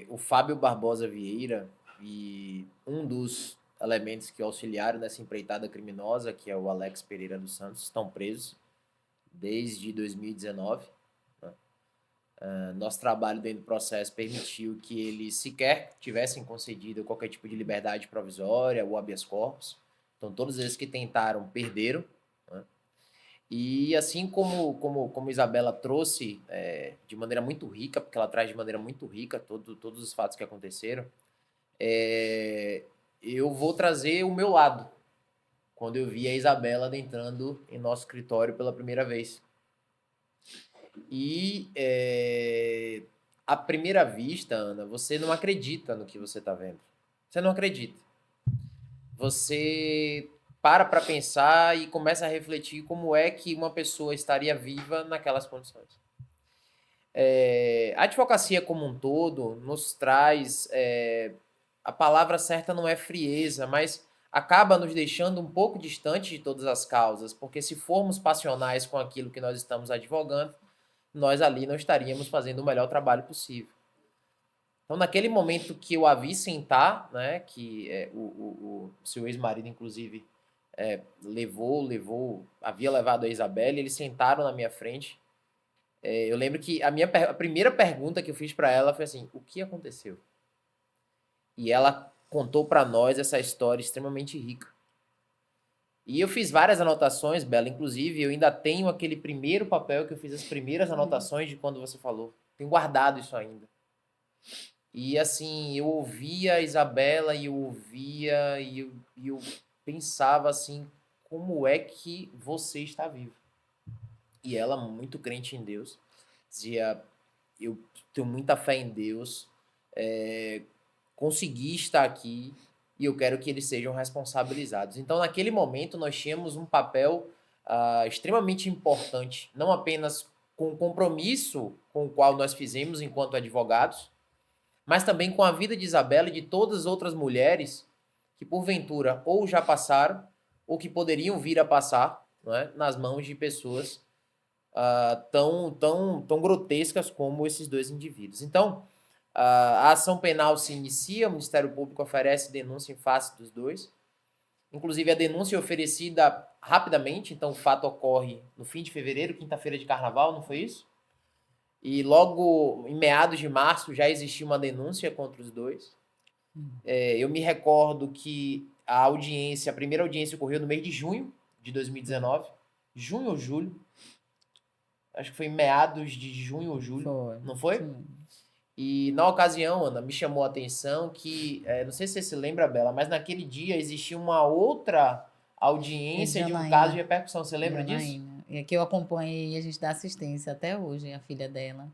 O Fábio Barbosa Vieira e um dos elementos que auxiliaram nessa empreitada criminosa, que é o Alex Pereira dos Santos, estão presos desde 2019. Né? Nosso trabalho dentro do processo permitiu que eles sequer tivessem concedido qualquer tipo de liberdade provisória ou habeas corpus. Então, todos eles que tentaram perderam. Né? E assim como Isabela trouxe de maneira muito rica, porque ela traz de maneira muito rica todos os fatos que aconteceram, eu vou trazer o meu lado, quando eu vi a Isabela adentrando em nosso escritório pela primeira vez. E à primeira vista, Ana, você não acredita no que você está vendo. Você não acredita. você para pensar e começa a refletir como é que uma pessoa estaria viva naquelas condições. A advocacia como um todo nos traz, a palavra certa não é frieza, mas acaba nos deixando um pouco distante de todas as causas, porque se formos passionais com aquilo que nós estamos advogando, nós ali não estaríamos fazendo o melhor trabalho possível. Então, naquele momento que eu a vi sentar, né, que o seu ex-marido, inclusive, havia levado a Isabelle, eles sentaram na minha frente. Eu lembro que a primeira pergunta que eu fiz para ela foi assim: o que aconteceu? E ela contou para nós essa história extremamente rica. E eu fiz várias anotações, Bela, inclusive eu ainda tenho aquele primeiro papel que eu fiz as primeiras anotações de quando você falou. Tenho guardado isso ainda. E assim, eu ouvia a Isabela e eu ouvia e eu pensava assim, como é que você está vivo? E ela, muito crente em Deus, dizia, eu tenho muita fé em Deus, consegui estar aqui e eu quero que eles sejam responsabilizados. Então, naquele momento, nós tínhamos um papel extremamente importante, não apenas com o compromisso com o qual nós fizemos enquanto advogados, mas também com a vida de Isabela e de todas as outras mulheres que, porventura, ou já passaram, ou que poderiam vir a passar, não é, nas mãos de pessoas tão grotescas como esses dois indivíduos. Então, a ação penal se inicia, o Ministério Público oferece denúncia em face dos dois. Inclusive, a denúncia é oferecida rapidamente, então o fato ocorre no fim de fevereiro, quinta-feira de carnaval, não foi isso? E logo em meados de março já existia uma denúncia contra os dois. Eu me recordo que a primeira audiência ocorreu no mês de junho de 2019, junho ou julho, acho que foi em meados de junho ou julho, não foi? Sim. E na ocasião, Ana, me chamou a atenção que, não sei se você se lembra, Bela, mas naquele dia existia uma outra audiência de um caso de repercussão. Você lembra disso? E aqui eu acompanhei e a gente dá assistência até hoje, a filha dela.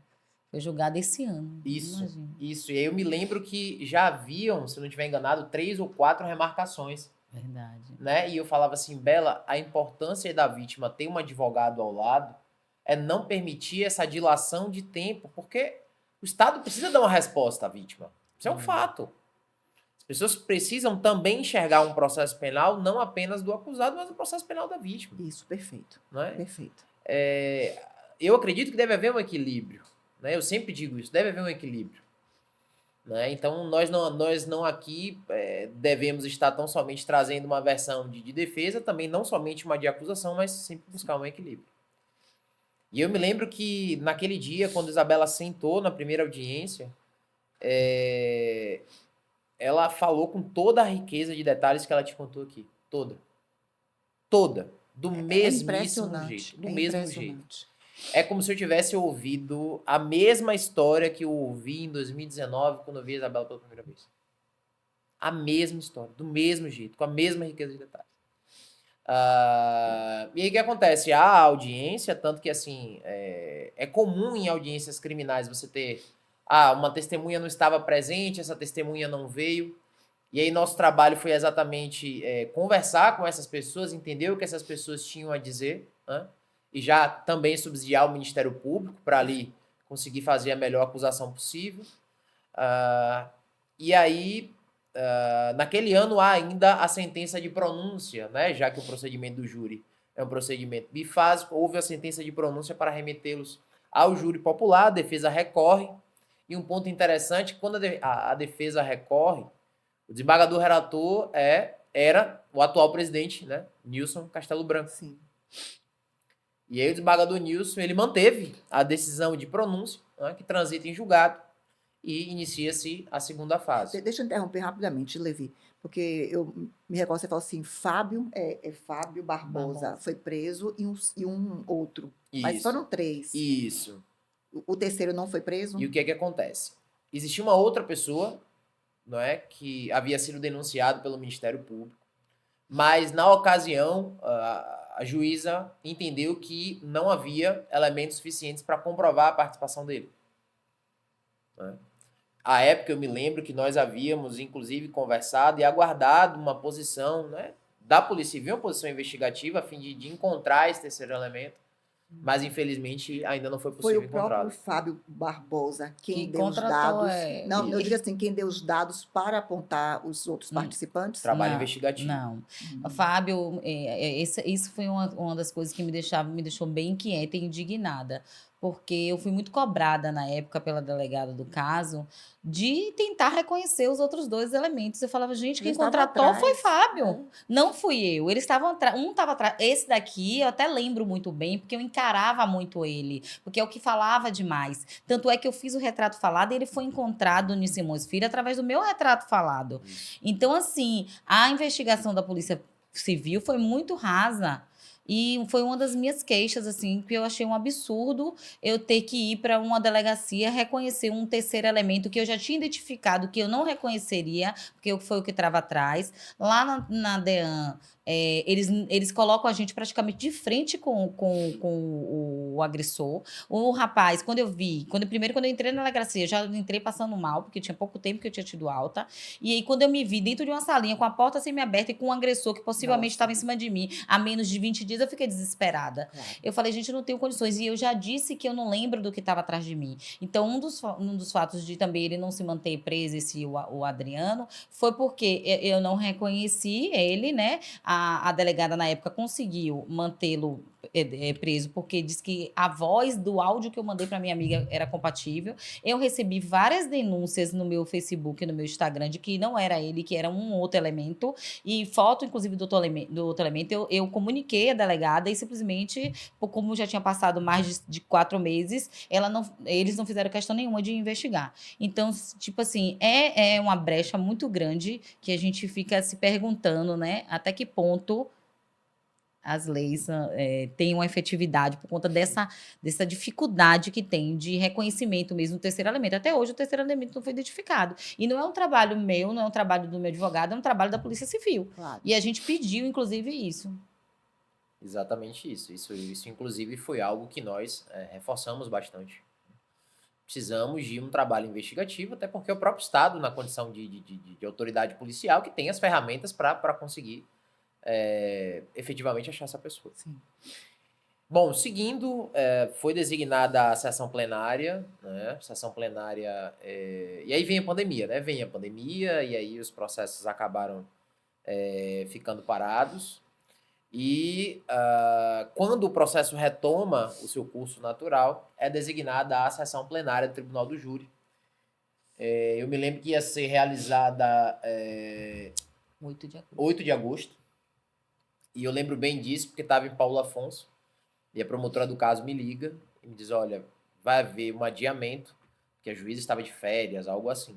Foi julgada esse ano. Imagina. Isso. E aí eu me lembro que já haviam, se eu não estiver enganado, 3 ou 4 remarcações. Verdade. Né? E eu falava assim, Bela, a importância da vítima ter um advogado ao lado é não permitir essa dilação de tempo, porque o Estado precisa dar uma resposta à vítima. Isso é um fato. As pessoas precisam também enxergar um processo penal não apenas do acusado, mas o processo penal da vítima. Isso, perfeito. Não é? Perfeito. Eu acredito que deve haver um equilíbrio. Né? Eu sempre digo isso, deve haver um equilíbrio. Né? Então, nós não aqui devemos estar tão somente trazendo uma versão de defesa, também não somente uma de acusação, mas sempre buscar um equilíbrio. E eu me lembro que naquele dia, quando Isabela sentou na primeira audiência, ela falou com toda a riqueza de detalhes que ela te contou aqui. Toda. Toda. Do mesmíssimo jeito. Do mesmo jeito. É como se eu tivesse ouvido a mesma história que eu ouvi em 2019, quando eu vi a Isabela pela primeira vez. A mesma história, do mesmo jeito, com a mesma riqueza de detalhes. E aí o que acontece? A audiência, tanto que assim, é comum em audiências criminais você ter uma testemunha não estava presente, essa testemunha não veio. E aí nosso trabalho foi exatamente conversar com essas pessoas, entender o que essas pessoas tinham a dizer, né? E já também subsidiar o Ministério Público para ali conseguir fazer a melhor acusação possível. E aí, naquele ano, há ainda a sentença de pronúncia, né? Já que o procedimento do júri é um procedimento bifásico, houve a sentença de pronúncia para remetê-los ao júri popular, a defesa recorre. E um ponto interessante, quando a defesa recorre, o desembargador relator era o atual presidente, né? Nilson Castelo Branco. Sim. E aí o desembargador Nilson, ele manteve a decisão de pronúncia, né, que transita em julgado, e inicia-se a segunda fase. Deixa eu interromper rapidamente, Levi, porque eu me recordo, você falou assim, Fábio Barbosa foi preso e um outro. Isso. Mas foram 3. Isso. O terceiro não foi preso? E o que é que acontece? Existia uma outra pessoa, não é, que havia sido denunciado pelo Ministério Público, mas na ocasião a juíza entendeu que não havia elementos suficientes para comprovar a participação dele. Né? à época eu me lembro que nós havíamos, inclusive, conversado e aguardado uma posição, né, da Polícia Civil, uma posição investigativa, a fim de encontrar esse terceiro elemento, mas infelizmente ainda não foi Foi possível o próprio encontrá-lo. Fábio Barbosa Que quem deu os contratou, dados. Não, eu Isso. digo assim, quem deu os dados para apontar os outros Hum. participantes? Trabalho Não, investigativo. não. Fábio, isso foi uma das coisas que me deixou bem inquieta e indignada, porque eu fui muito cobrada na época pela delegada do caso de tentar reconhecer os outros dois elementos. Eu falava, gente, Já quem estava contratou foi atrás. Fábio, não fui eu. Eles estavam atrás, um estava atrás. Esse daqui eu até lembro muito bem, porque eu encarava muito ele, porque é o que falava demais. Tanto é que eu fiz o retrato falado e ele foi encontrado no Simões Filho através do meu retrato falado. Isso. Então, assim, a investigação da Polícia Civil foi muito rasa. E foi uma das minhas queixas, assim, que eu achei um absurdo eu ter que ir para uma delegacia reconhecer um terceiro elemento que eu já tinha identificado, que eu não reconheceria, porque foi o que estava atrás. Lá na DEAN, eles colocam a gente praticamente de frente com o agressor. O rapaz, quando eu entrei na delegacia, eu já entrei passando mal, porque tinha pouco tempo que eu tinha tido alta. E aí, quando eu me vi dentro de uma salinha, com a porta semi-aberta e com um agressor que possivelmente Nossa. estava em cima de mim há menos de 20 dias, eu fiquei desesperada. Claro. Eu falei, gente, eu não tenho condições. E eu já disse que eu não lembro do que estava atrás de mim. Então, um dos fatos de também ele não se manter preso, o Adriano, foi porque eu não reconheci ele, né? A delegada, na época, conseguiu mantê-lo preso, porque disse que a voz do áudio que eu mandei para minha amiga era compatível. Eu recebi várias denúncias no meu Facebook, no meu Instagram, de que não era ele, que era um outro elemento, e foto, inclusive, do outro elemento. Eu comuniquei a delegada e simplesmente, como já tinha passado mais de 4 meses, eles não fizeram questão nenhuma de investigar. Então, tipo assim, é uma brecha muito grande que a gente fica se perguntando, né, até que ponto as leis têm uma efetividade por conta dessa dificuldade que tem de reconhecimento mesmo do terceiro elemento. Até hoje o terceiro elemento não foi identificado. E não é um trabalho meu, não é um trabalho do meu advogado, é um trabalho da Polícia Civil. Claro. E a gente pediu, inclusive, isso. Exatamente isso. Isso inclusive, foi algo que nós reforçamos bastante. Precisamos de um trabalho investigativo, até porque o próprio Estado, na condição de autoridade policial, que tem as ferramentas para conseguir efetivamente achar essa pessoa. Sim. Bom, seguindo, foi designada a sessão plenária, né? Sessão plenária, e aí vem a pandemia, né? Vem a pandemia e aí os processos acabaram ficando parados. E quando o processo retoma o seu curso natural, é designada a sessão plenária do Tribunal do Júri. Eu me lembro que ia ser realizada 8 de agosto. 8 de agosto. E eu lembro bem disso, porque estava em Paulo Afonso. E a promotora do caso me liga e me diz, olha, vai haver um adiamento, que a juíza estava de férias, algo assim.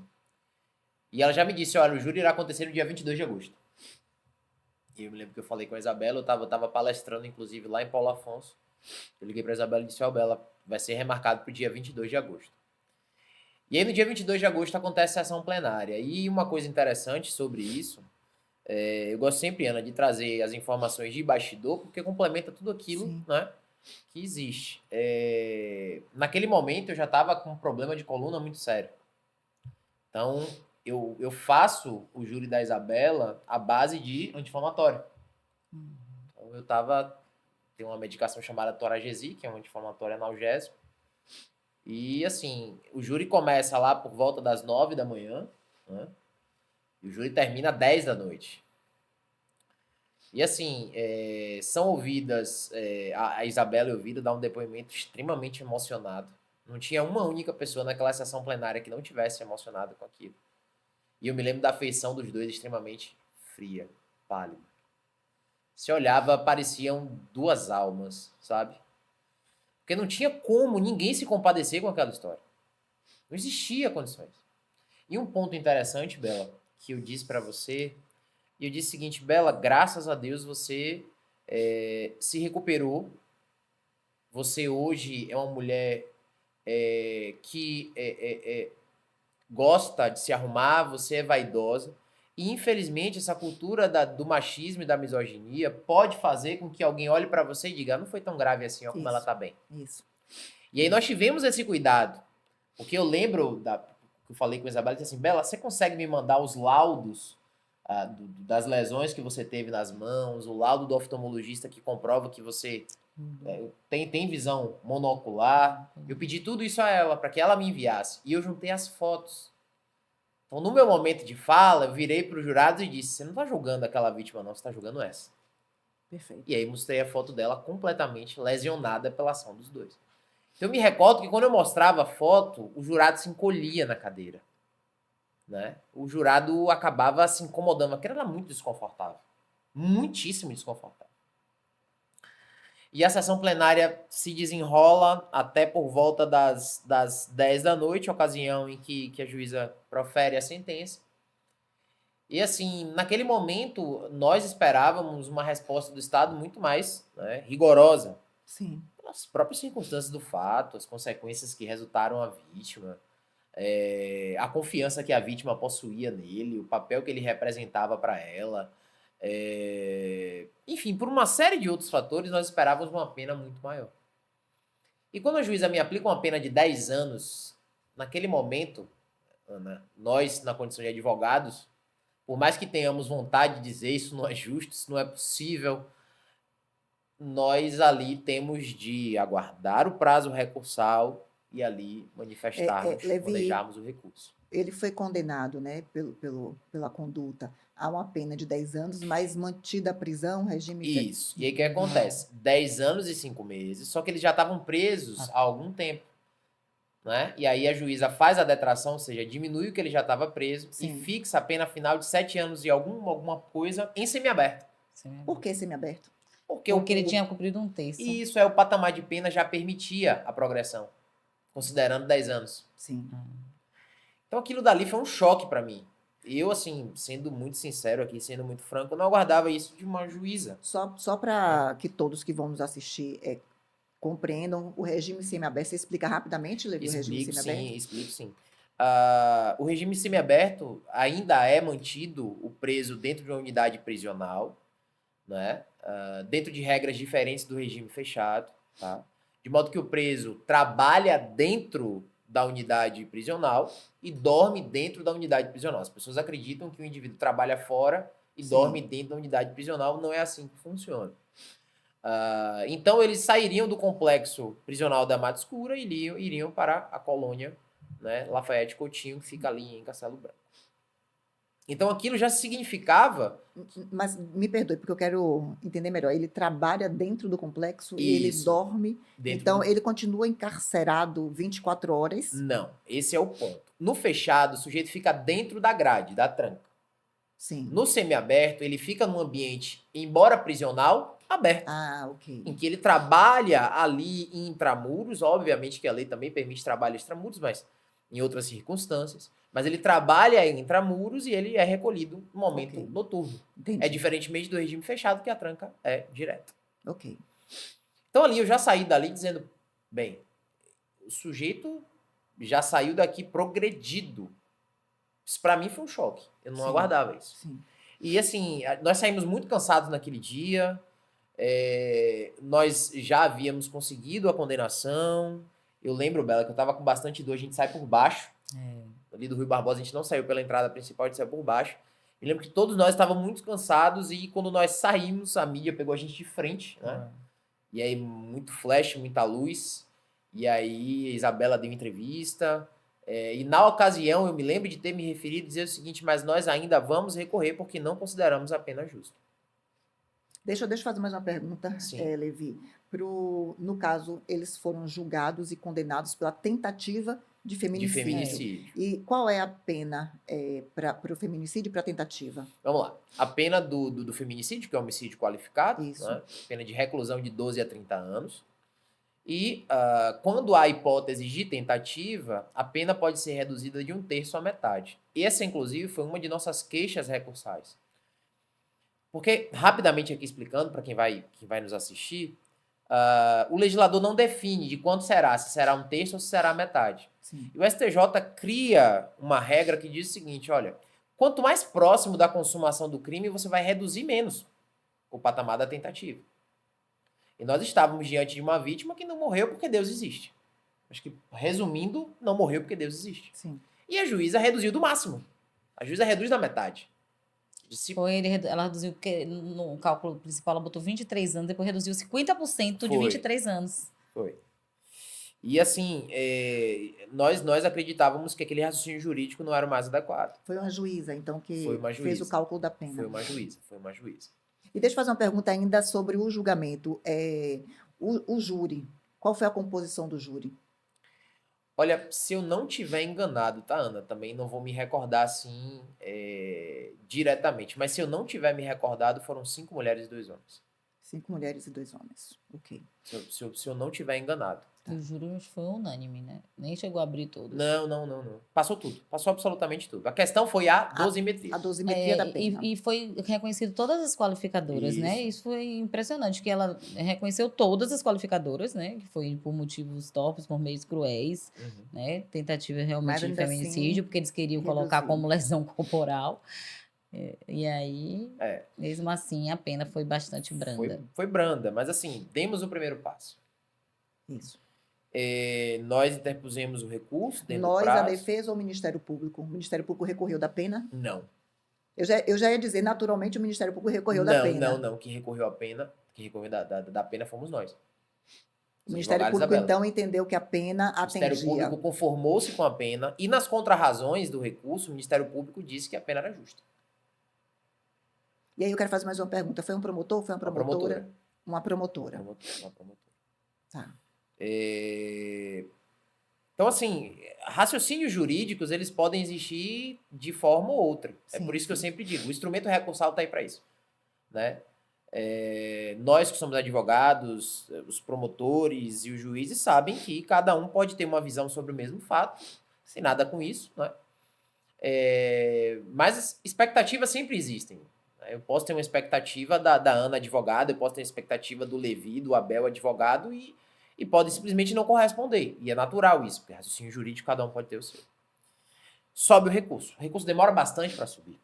E ela já me disse, olha, o júri irá acontecer no dia 22 de agosto. E eu me lembro que eu falei com a Isabela, eu estava palestrando, inclusive, lá em Paulo Afonso. Eu liguei para a Isabela e disse, ó, Bela, vai ser remarcado para o dia 22 de agosto. E aí, no dia 22 de agosto, acontece a sessão plenária. E uma coisa interessante sobre isso, eu gosto sempre, Ana, de trazer as informações de bastidor, porque complementa tudo aquilo, né, que existe. Naquele momento, eu já estava com um problema de coluna muito sério. Então, eu faço o júri da Isabela à base de anti-inflamatório. Então, tem uma medicação chamada Toragesil, que é um anti-inflamatório analgésico. E, assim, o júri começa lá por volta das 9 da manhã, né? E o júri termina às 10 da noite. E, assim, são ouvidas... a Isabela é ouvida, dá um depoimento extremamente emocionado. Não tinha uma única pessoa naquela sessão plenária que não tivesse emocionado com aquilo. E eu me lembro da afeição dos dois extremamente fria, pálida. Se olhava, pareciam duas almas, sabe? Porque não tinha como ninguém se compadecer com aquela história. Não existia condições. E um ponto interessante, Bela, que eu disse para você, e eu disse o seguinte, Bela, graças a Deus você se recuperou. Você hoje é uma mulher que gosta de se arrumar, você é vaidosa. E, infelizmente, essa cultura do machismo e da misoginia pode fazer com que alguém olhe para você e diga, não foi tão grave assim, ó, como ela tá bem. Isso. E aí nós tivemos esse cuidado. Porque eu lembro, eu falei com a Isabela, disse assim, Bela, você consegue me mandar os laudos das lesões que você teve nas mãos, o laudo do oftalmologista que comprova que você tem visão monocular? Eu pedi tudo isso a ela, para que ela me enviasse. E eu juntei as fotos. Então, no meu momento de fala, eu virei para os jurados e disse, você não está julgando aquela vítima, não, você está julgando essa. Perfeito. E aí mostrei a foto dela completamente lesionada pela ação dos dois. Então, eu me recordo que quando eu mostrava a foto, o jurado se encolhia na cadeira. Né? O jurado acabava se incomodando. Aquilo era muito desconfortável. Muitíssimo desconfortável. E a sessão plenária se desenrola até por volta das 10 da noite, ocasião em que a juíza profere a sentença. E assim, naquele momento, nós esperávamos uma resposta do Estado muito mais, né, rigorosa. Sim. As próprias circunstâncias do fato, as consequências que resultaram à vítima, a confiança que a vítima possuía nele, o papel que ele representava para ela. Enfim, por uma série de outros fatores, nós esperávamos uma pena muito maior. E quando a juíza me aplica uma pena de 10 anos, naquele momento, Ana, nós, na condição de advogados, por mais que tenhamos vontade de dizer isso não é justo, isso não é possível, nós ali temos de aguardar o prazo recursal e ali manifestarmos, Levi, manejarmos o recurso. ele foi condenado, né, pela conduta a uma pena de 10 anos, mas mantida a prisão, regime... Isso. E aí o que acontece? 10 anos e 5 meses, só que eles já estavam presos há algum tempo. Né? E aí a juíza faz a detração, ou seja, diminui o que ele já estava preso. Sim. E fixa a pena final de 7 anos e alguma coisa em semiaberto. Por que semiaberto? Porque ele tinha cumprido um terço. E isso o patamar de pena já permitia a progressão, considerando 10 anos. Sim. Então aquilo dali foi um choque para mim. Eu, assim, sendo muito sincero aqui, sendo muito franco, eu não aguardava isso de uma juíza. Só para que todos que vão nos assistir compreendam o regime semiaberto. Você explica rapidamente, Levi, o regime semiaberto? Explico sim. O regime semiaberto ainda é mantido o preso dentro de uma unidade prisional, né? Dentro de regras diferentes do regime fechado, tá? De modo que o preso trabalha dentro da unidade prisional e dorme dentro da unidade prisional. As pessoas acreditam que o indivíduo trabalha fora e dorme dentro da unidade prisional. Não é assim que funciona. Então, eles sairiam do complexo prisional da Mata Escura e iriam para a colônia, né, Lafayette Coutinho, que fica ali em Castelo Branco. Então, aquilo já significava... Mas me perdoe, porque eu quero entender melhor. Ele trabalha dentro do complexo e ele dorme. Então, ele continua encarcerado 24 horas? Não, esse é o ponto. No fechado, o sujeito fica dentro da grade, da tranca. Sim. No semiaberto, ele fica num ambiente, embora prisional, aberto. Ok. Em que ele trabalha ali em intramuros, obviamente que a lei também permite trabalho extramuros, mas em outras circunstâncias. Mas ele trabalha em intramuros e ele é recolhido no momento noturno. Entendi. É diferentemente do regime fechado, que a tranca é direta. Ok. Então ali eu já saí dali dizendo, bem, o sujeito já saiu daqui progredido. Isso para mim foi um choque. Eu não aguardava isso. Sim. E assim, nós saímos muito cansados naquele dia. Nós já havíamos conseguido a condenação. Eu lembro, Bela, que eu tava com bastante dor. A gente sai por baixo. Ali do Rui Barbosa, a gente não saiu pela entrada principal, a gente saiu por baixo. Eu lembro que todos nós estávamos muito cansados e quando nós saímos, a mídia pegou a gente de frente, né? E aí, muito flash, muita luz. E aí, a Isabela deu entrevista. E na ocasião, eu me lembro de ter me referido e dizer o seguinte, mas nós ainda vamos recorrer porque não consideramos a pena justa. Deixa eu fazer mais uma pergunta, Levi. No caso, eles foram julgados e condenados pela tentativa de feminicídio. E qual é a pena para o feminicídio e para a tentativa? Vamos lá. A pena do feminicídio, que é homicídio qualificado, né? Pena de reclusão de 12 a 30 anos. E quando há hipótese de tentativa, a pena pode ser reduzida de 1/3 à metade. Essa, inclusive, foi uma de nossas queixas recursais. Porque, rapidamente aqui explicando, para quem vai nos assistir, o legislador não define de quanto será, se será 1/3 ou se será a metade. Sim. E o STJ cria uma regra que diz o seguinte, olha, quanto mais próximo da consumação do crime, você vai reduzir menos o patamar da tentativa. E nós estávamos diante de uma vítima que não morreu porque Deus existe. Acho que, resumindo, não morreu porque Deus existe. Sim. E a juíza reduziu do máximo. A juíza reduz da metade. Ela reduziu, porque no cálculo principal ela botou 23 anos, depois reduziu 50% de Foi. 23 anos. Foi. E assim, nós acreditávamos que aquele raciocínio jurídico não era o mais adequado. Foi uma juíza, então, que Foi uma fez o juíza. cálculo da pena. Foi uma juíza. E deixa eu fazer uma pergunta ainda sobre o julgamento. O júri, qual foi a composição do júri? Olha, se eu não tiver enganado, tá, Ana? Também não vou me recordar assim diretamente. Mas se eu não tiver me recordado, foram 5 mulheres e 2 homens. 5 mulheres e 2 homens. Ok. Se eu não tiver enganado. E o júri foi unânime, né? Nem chegou a abrir todos. Não. Passou tudo. Passou absolutamente tudo. A questão foi a dosimetria. A dosimetria da pena. E foi reconhecido todas as qualificadoras, né? Isso foi impressionante, que ela reconheceu todas as qualificadoras, né? Que foi por motivos torpes, por meios cruéis, né? Tentativa realmente Mas de ainda feminicídio, assim, porque eles queriam colocar reduziu. como lesão corporal. E aí, mesmo assim, a pena foi bastante branda. Foi branda, mas assim, demos o primeiro passo. Isso. Nós interpusemos o recurso dentro do Nós, prazo. a defesa ou o Ministério Público? O Ministério Público recorreu da pena? Não. Eu já ia dizer, naturalmente, o Ministério Público recorreu da pena. Não. Quem recorreu à pena, quem recorreu da pena fomos nós. O Ministério Público, então, entendeu que a pena O Ministério atendia. Público conformou-se com a pena e nas contrarrazões do recurso, o Ministério Público disse que a pena era justa. E aí eu quero fazer mais uma pergunta. Foi um promotor? Foi uma promotora? Uma promotora. Uma promotora. Tá. Então, assim, raciocínios jurídicos, eles podem existir de forma ou outra. Sim, é por isso que eu sim. sempre digo, o instrumento recursal está aí para isso. Né? Nós que somos advogados, os promotores e os juízes sabem que cada um pode ter uma visão sobre o mesmo fato, sem nada com isso, né? Mas expectativas sempre existem. Né? Eu posso ter uma expectativa da Ana advogada, eu posso ter uma expectativa do Levi, do Abel advogado e pode simplesmente não corresponder. E é natural isso, porque raciocínio jurídico cada um pode ter o seu. Sobe o recurso. O recurso demora bastante para subir.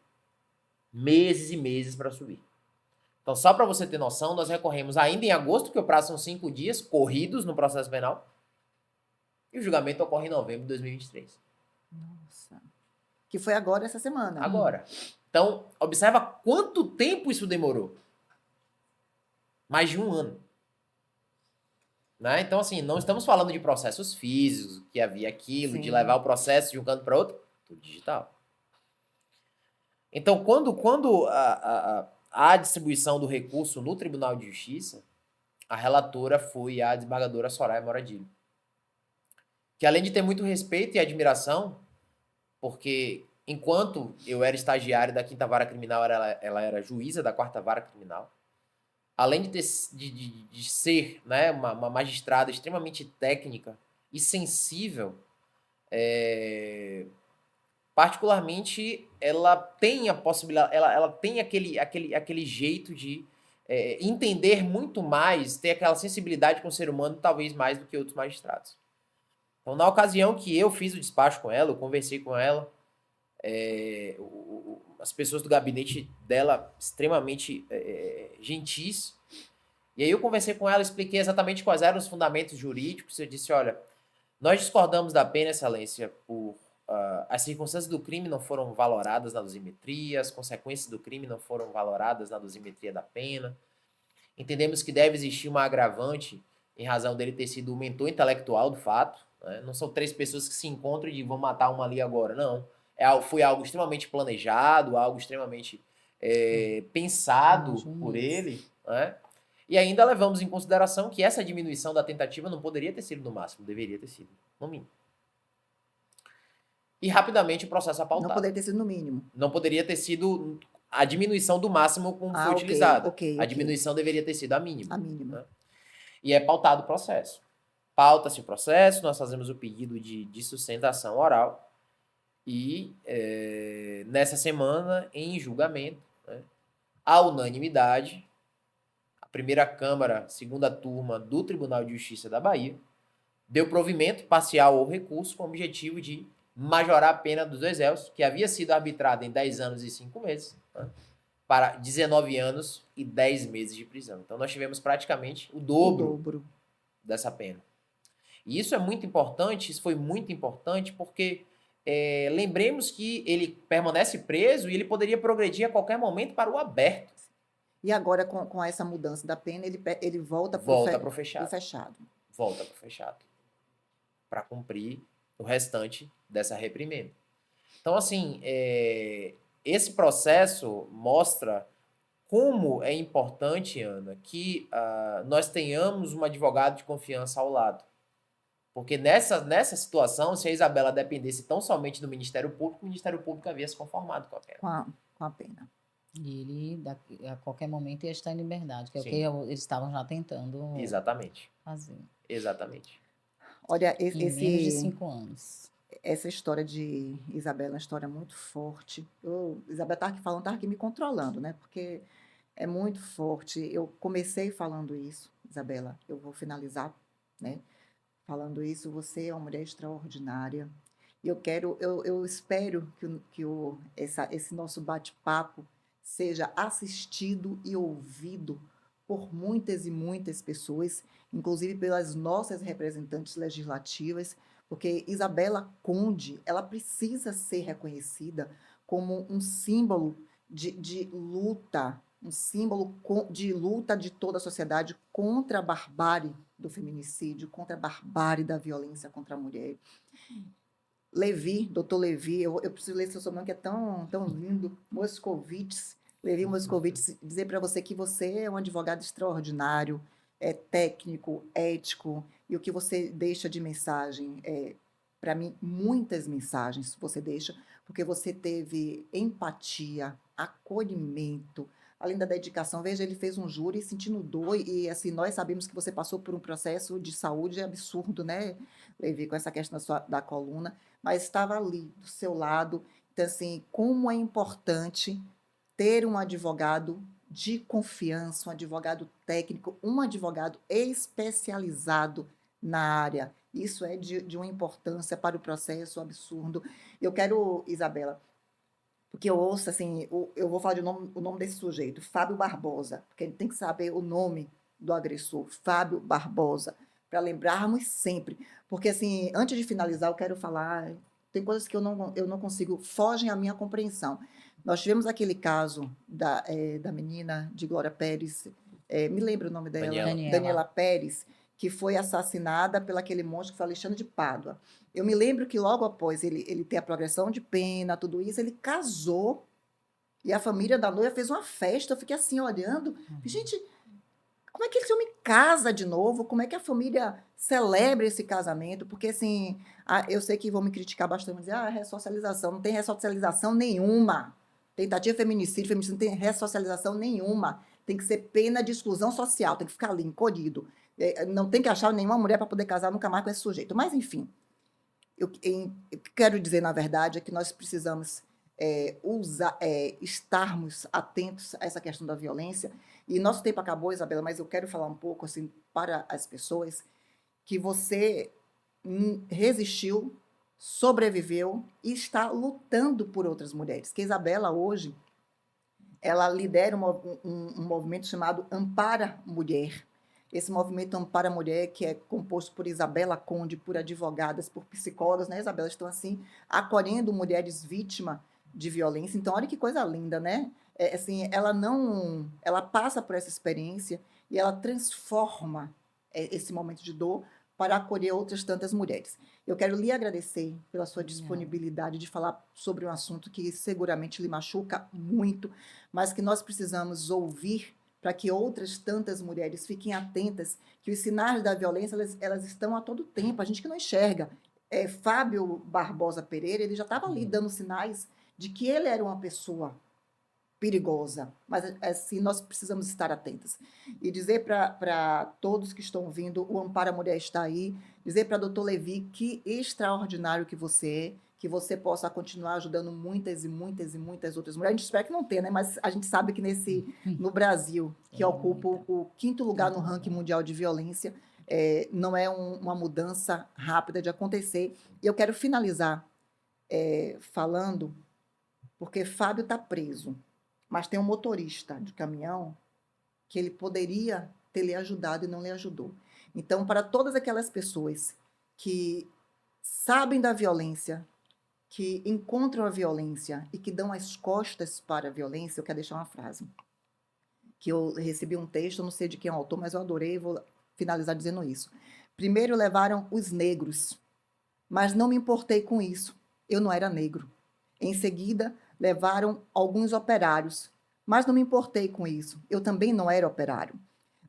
Meses e meses para subir. Então, só para você ter noção, nós recorremos ainda em agosto, que o prazo são 5 dias corridos no processo penal. E o julgamento ocorre em novembro de 2023. Nossa. Que foi agora, essa semana. Agora. Então, observa quanto tempo isso demorou. Mais de 1 ano. Né? Então, assim, não estamos falando de processos físicos, que havia aquilo, Sim. de levar o processo de um canto para outro. Tudo digital. Então, quando a distribuição do recurso no Tribunal de Justiça, a relatora foi a desembargadora Soraya Moradilho. Que além de ter muito respeito e admiração, porque enquanto eu era estagiário da 5ª Vara Criminal, ela era juíza da 4ª Vara Criminal, além de ser, né, uma magistrada extremamente técnica e sensível, particularmente, ela tem a possibilidade, ela tem aquele jeito de entender muito mais, ter aquela sensibilidade com o ser humano, talvez mais do que outros magistrados. Então, na ocasião que eu fiz o despacho com ela, eu conversei com ela, as pessoas do gabinete dela extremamente gentis, e aí eu conversei com ela, expliquei exatamente quais eram os fundamentos jurídicos, eu disse, olha, nós discordamos da pena, excelência, por as circunstâncias do crime não foram valoradas na dosimetria, as consequências do crime não foram valoradas na dosimetria da pena, entendemos que deve existir uma agravante em razão dele ter sido o mentor intelectual do fato, né? Não são 3 pessoas que se encontram e vão matar uma ali agora, não. Foi algo extremamente planejado, algo extremamente pensado por ele, né? E ainda levamos em consideração que essa diminuição da tentativa não poderia ter sido no máximo, deveria ter sido no mínimo. E rapidamente o processo apautado. Não poderia ter sido no mínimo. Não poderia ter sido a diminuição do máximo como foi utilizado. A diminuição deveria ter sido a mínima. A mínima. Né? E é pautado o processo. Pauta-se o processo, nós fazemos o pedido de sustentação oral e nessa semana, em julgamento, né, à unanimidade, a primeira Câmara, segunda turma do Tribunal de Justiça da Bahia, deu provimento parcial ao recurso com o objetivo de majorar a pena dos 2 réus, que havia sido arbitrada em 10 anos e 5 meses, né, para 19 anos e 10 meses de prisão. Então, nós tivemos praticamente o dobro dessa pena. E isso é muito importante, isso foi muito importante porque lembremos que ele permanece preso e ele poderia progredir a qualquer momento para o aberto. E agora, com essa mudança da pena, ele volta para Volta para o o fechado. fechado. Volta para o fechado. Para cumprir o restante dessa reprimenda. Então, assim, esse processo mostra como é importante, Ana, que nós tenhamos um advogado de confiança ao lado. Porque nessa situação, se a Isabela dependesse tão somente do Ministério Público, o Ministério Público havia se conformado com a pena. Com a pena. E ele, a qualquer momento, ia estar em liberdade, que é o Sim. que eles estavam já tentando Exatamente. fazer. Exatamente. Olha, Em menos de 5 anos. essa história de Isabela é uma história muito forte. Isabela estava aqui falando, estava aqui me controlando, né? Porque é muito forte. Eu comecei falando isso, Isabela, eu vou finalizar, né? Falando isso, você é uma mulher extraordinária. E eu espero esse nosso bate-papo seja assistido e ouvido por muitas e muitas pessoas, inclusive pelas nossas representantes legislativas, porque Isabela Conde, ela precisa ser reconhecida como um símbolo de luta, um símbolo de luta de toda a sociedade contra a barbárie do feminicídio, contra a barbárie da violência contra a mulher. Levi, doutor Levi, eu preciso ler seu sobrenome que é tão lindo, Moscovitz, Levi Moscovitz, dizer para você que você é um advogado extraordinário, técnico, ético, e o que você deixa de mensagem, para mim, muitas mensagens você deixa, porque você teve empatia, acolhimento, além da dedicação. Veja, ele fez um júri sentindo dor, e assim, nós sabemos que você passou por um processo de saúde absurdo, né, Levi, com essa questão da coluna, mas estava ali, do seu lado. Então, assim, como é importante ter um advogado de confiança, um advogado técnico, um advogado especializado na área. Isso é de uma importância para o processo absurdo. Eu quero, Isabela, porque eu ouço assim, eu vou falar o nome desse sujeito, Fábio Barbosa, porque a gente tem que saber o nome do agressor, Fábio Barbosa, para lembrarmos sempre. Porque, assim, antes de finalizar, eu quero falar, tem coisas que eu não consigo, fogem à minha compreensão. Nós tivemos aquele caso da menina de Glória Pérez, me lembra o nome dela? Daniela Pérez, que foi assassinada pelo aquele monstro que foi Alexandre de Pádua. Eu me lembro que logo após ele ter a progressão de pena, tudo isso, ele casou e a família da noiva fez uma festa. Eu fiquei assim olhando, gente, como é que esse homem casa de novo? Como é que a família celebra esse casamento? Porque assim, eu sei que vão me criticar bastante, vão dizer, ressocialização, não tem ressocialização nenhuma. Tentativa feminicídio não tem ressocialização nenhuma. Tem que ser pena de exclusão social, tem que ficar ali, encolhido. Não tem que achar nenhuma mulher para poder casar nunca mais com esse sujeito. Mas, enfim, eu quero dizer, na verdade, é que nós precisamos estarmos atentos a essa questão da violência. E nosso tempo acabou, Isabela, mas eu quero falar um pouco assim, para as pessoas que você resistiu, sobreviveu e está lutando por outras mulheres. Que a Isabela, hoje, ela lidera um movimento chamado Ampara Mulher. Esse movimento Ampara Mulher, que é composto por Isabela Conde, por advogadas, por psicólogas, né, Isabela? Estão, assim, acolhendo mulheres vítimas de violência. Então, olha que coisa linda, né? Assim, ela passa por essa experiência e ela transforma esse momento de dor para acolher outras tantas mulheres. Eu quero lhe agradecer pela sua disponibilidade de falar sobre um assunto que seguramente lhe machuca muito, mas que nós precisamos ouvir para que outras tantas mulheres fiquem atentas, que os sinais da violência, elas estão a todo tempo, a gente que não enxerga. Fábio Barbosa Pereira, ele já estava ali dando sinais de que ele era uma pessoa perigosa, mas assim, nós precisamos estar atentas. E dizer para todos que estão ouvindo, o Ampara Mulher está aí, dizer para doutor Levi que extraordinário que você possa continuar ajudando muitas e muitas e muitas outras mulheres. A gente espera que não tenha, né? Mas a gente sabe que no Brasil, que ocupa o 5º lugar no ranking mundial de violência, não é uma mudança rápida de acontecer. E eu quero finalizar falando, porque Fábio está preso, mas tem um motorista de caminhão que ele poderia ter lhe ajudado e não lhe ajudou. Então, para todas aquelas pessoas que sabem da violência, que encontram a violência e que dão as costas para a violência, eu quero deixar uma frase. Que eu recebi um texto, não sei de quem é o autor, mas eu adorei, vou finalizar dizendo isso. Primeiro levaram os negros, mas não me importei com isso. Eu não era negro. Em seguida, levaram alguns operários, mas não me importei com isso. Eu também não era operário.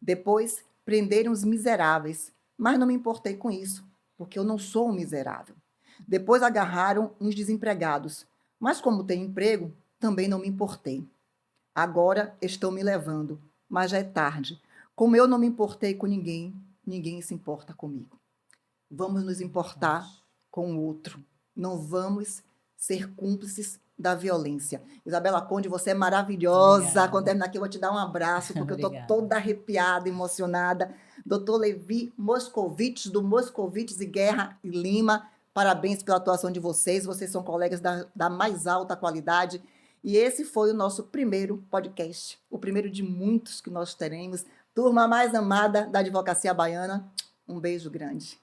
Depois, prenderam os miseráveis, mas não me importei com isso, porque eu não sou um miserável. Depois agarraram uns desempregados, mas como tenho emprego, também não me importei. Agora estão me levando, mas já é tarde. Como eu não me importei com ninguém, ninguém se importa comigo. Vamos nos importar com o outro. Não vamos ser cúmplices da violência. Isabela Conde, você é maravilhosa. Obrigada. Quando terminar aqui, eu vou te dar um abraço, porque eu estou Obrigada. toda arrepiada, emocionada. Doutor Levi Moscovitch, do Moscovitch e Guerra e Lima, parabéns pela atuação de vocês. Vocês são colegas da mais alta qualidade. E esse foi o nosso primeiro podcast, o primeiro de muitos que nós teremos. Turma mais amada da Advocacia Baiana, um beijo grande.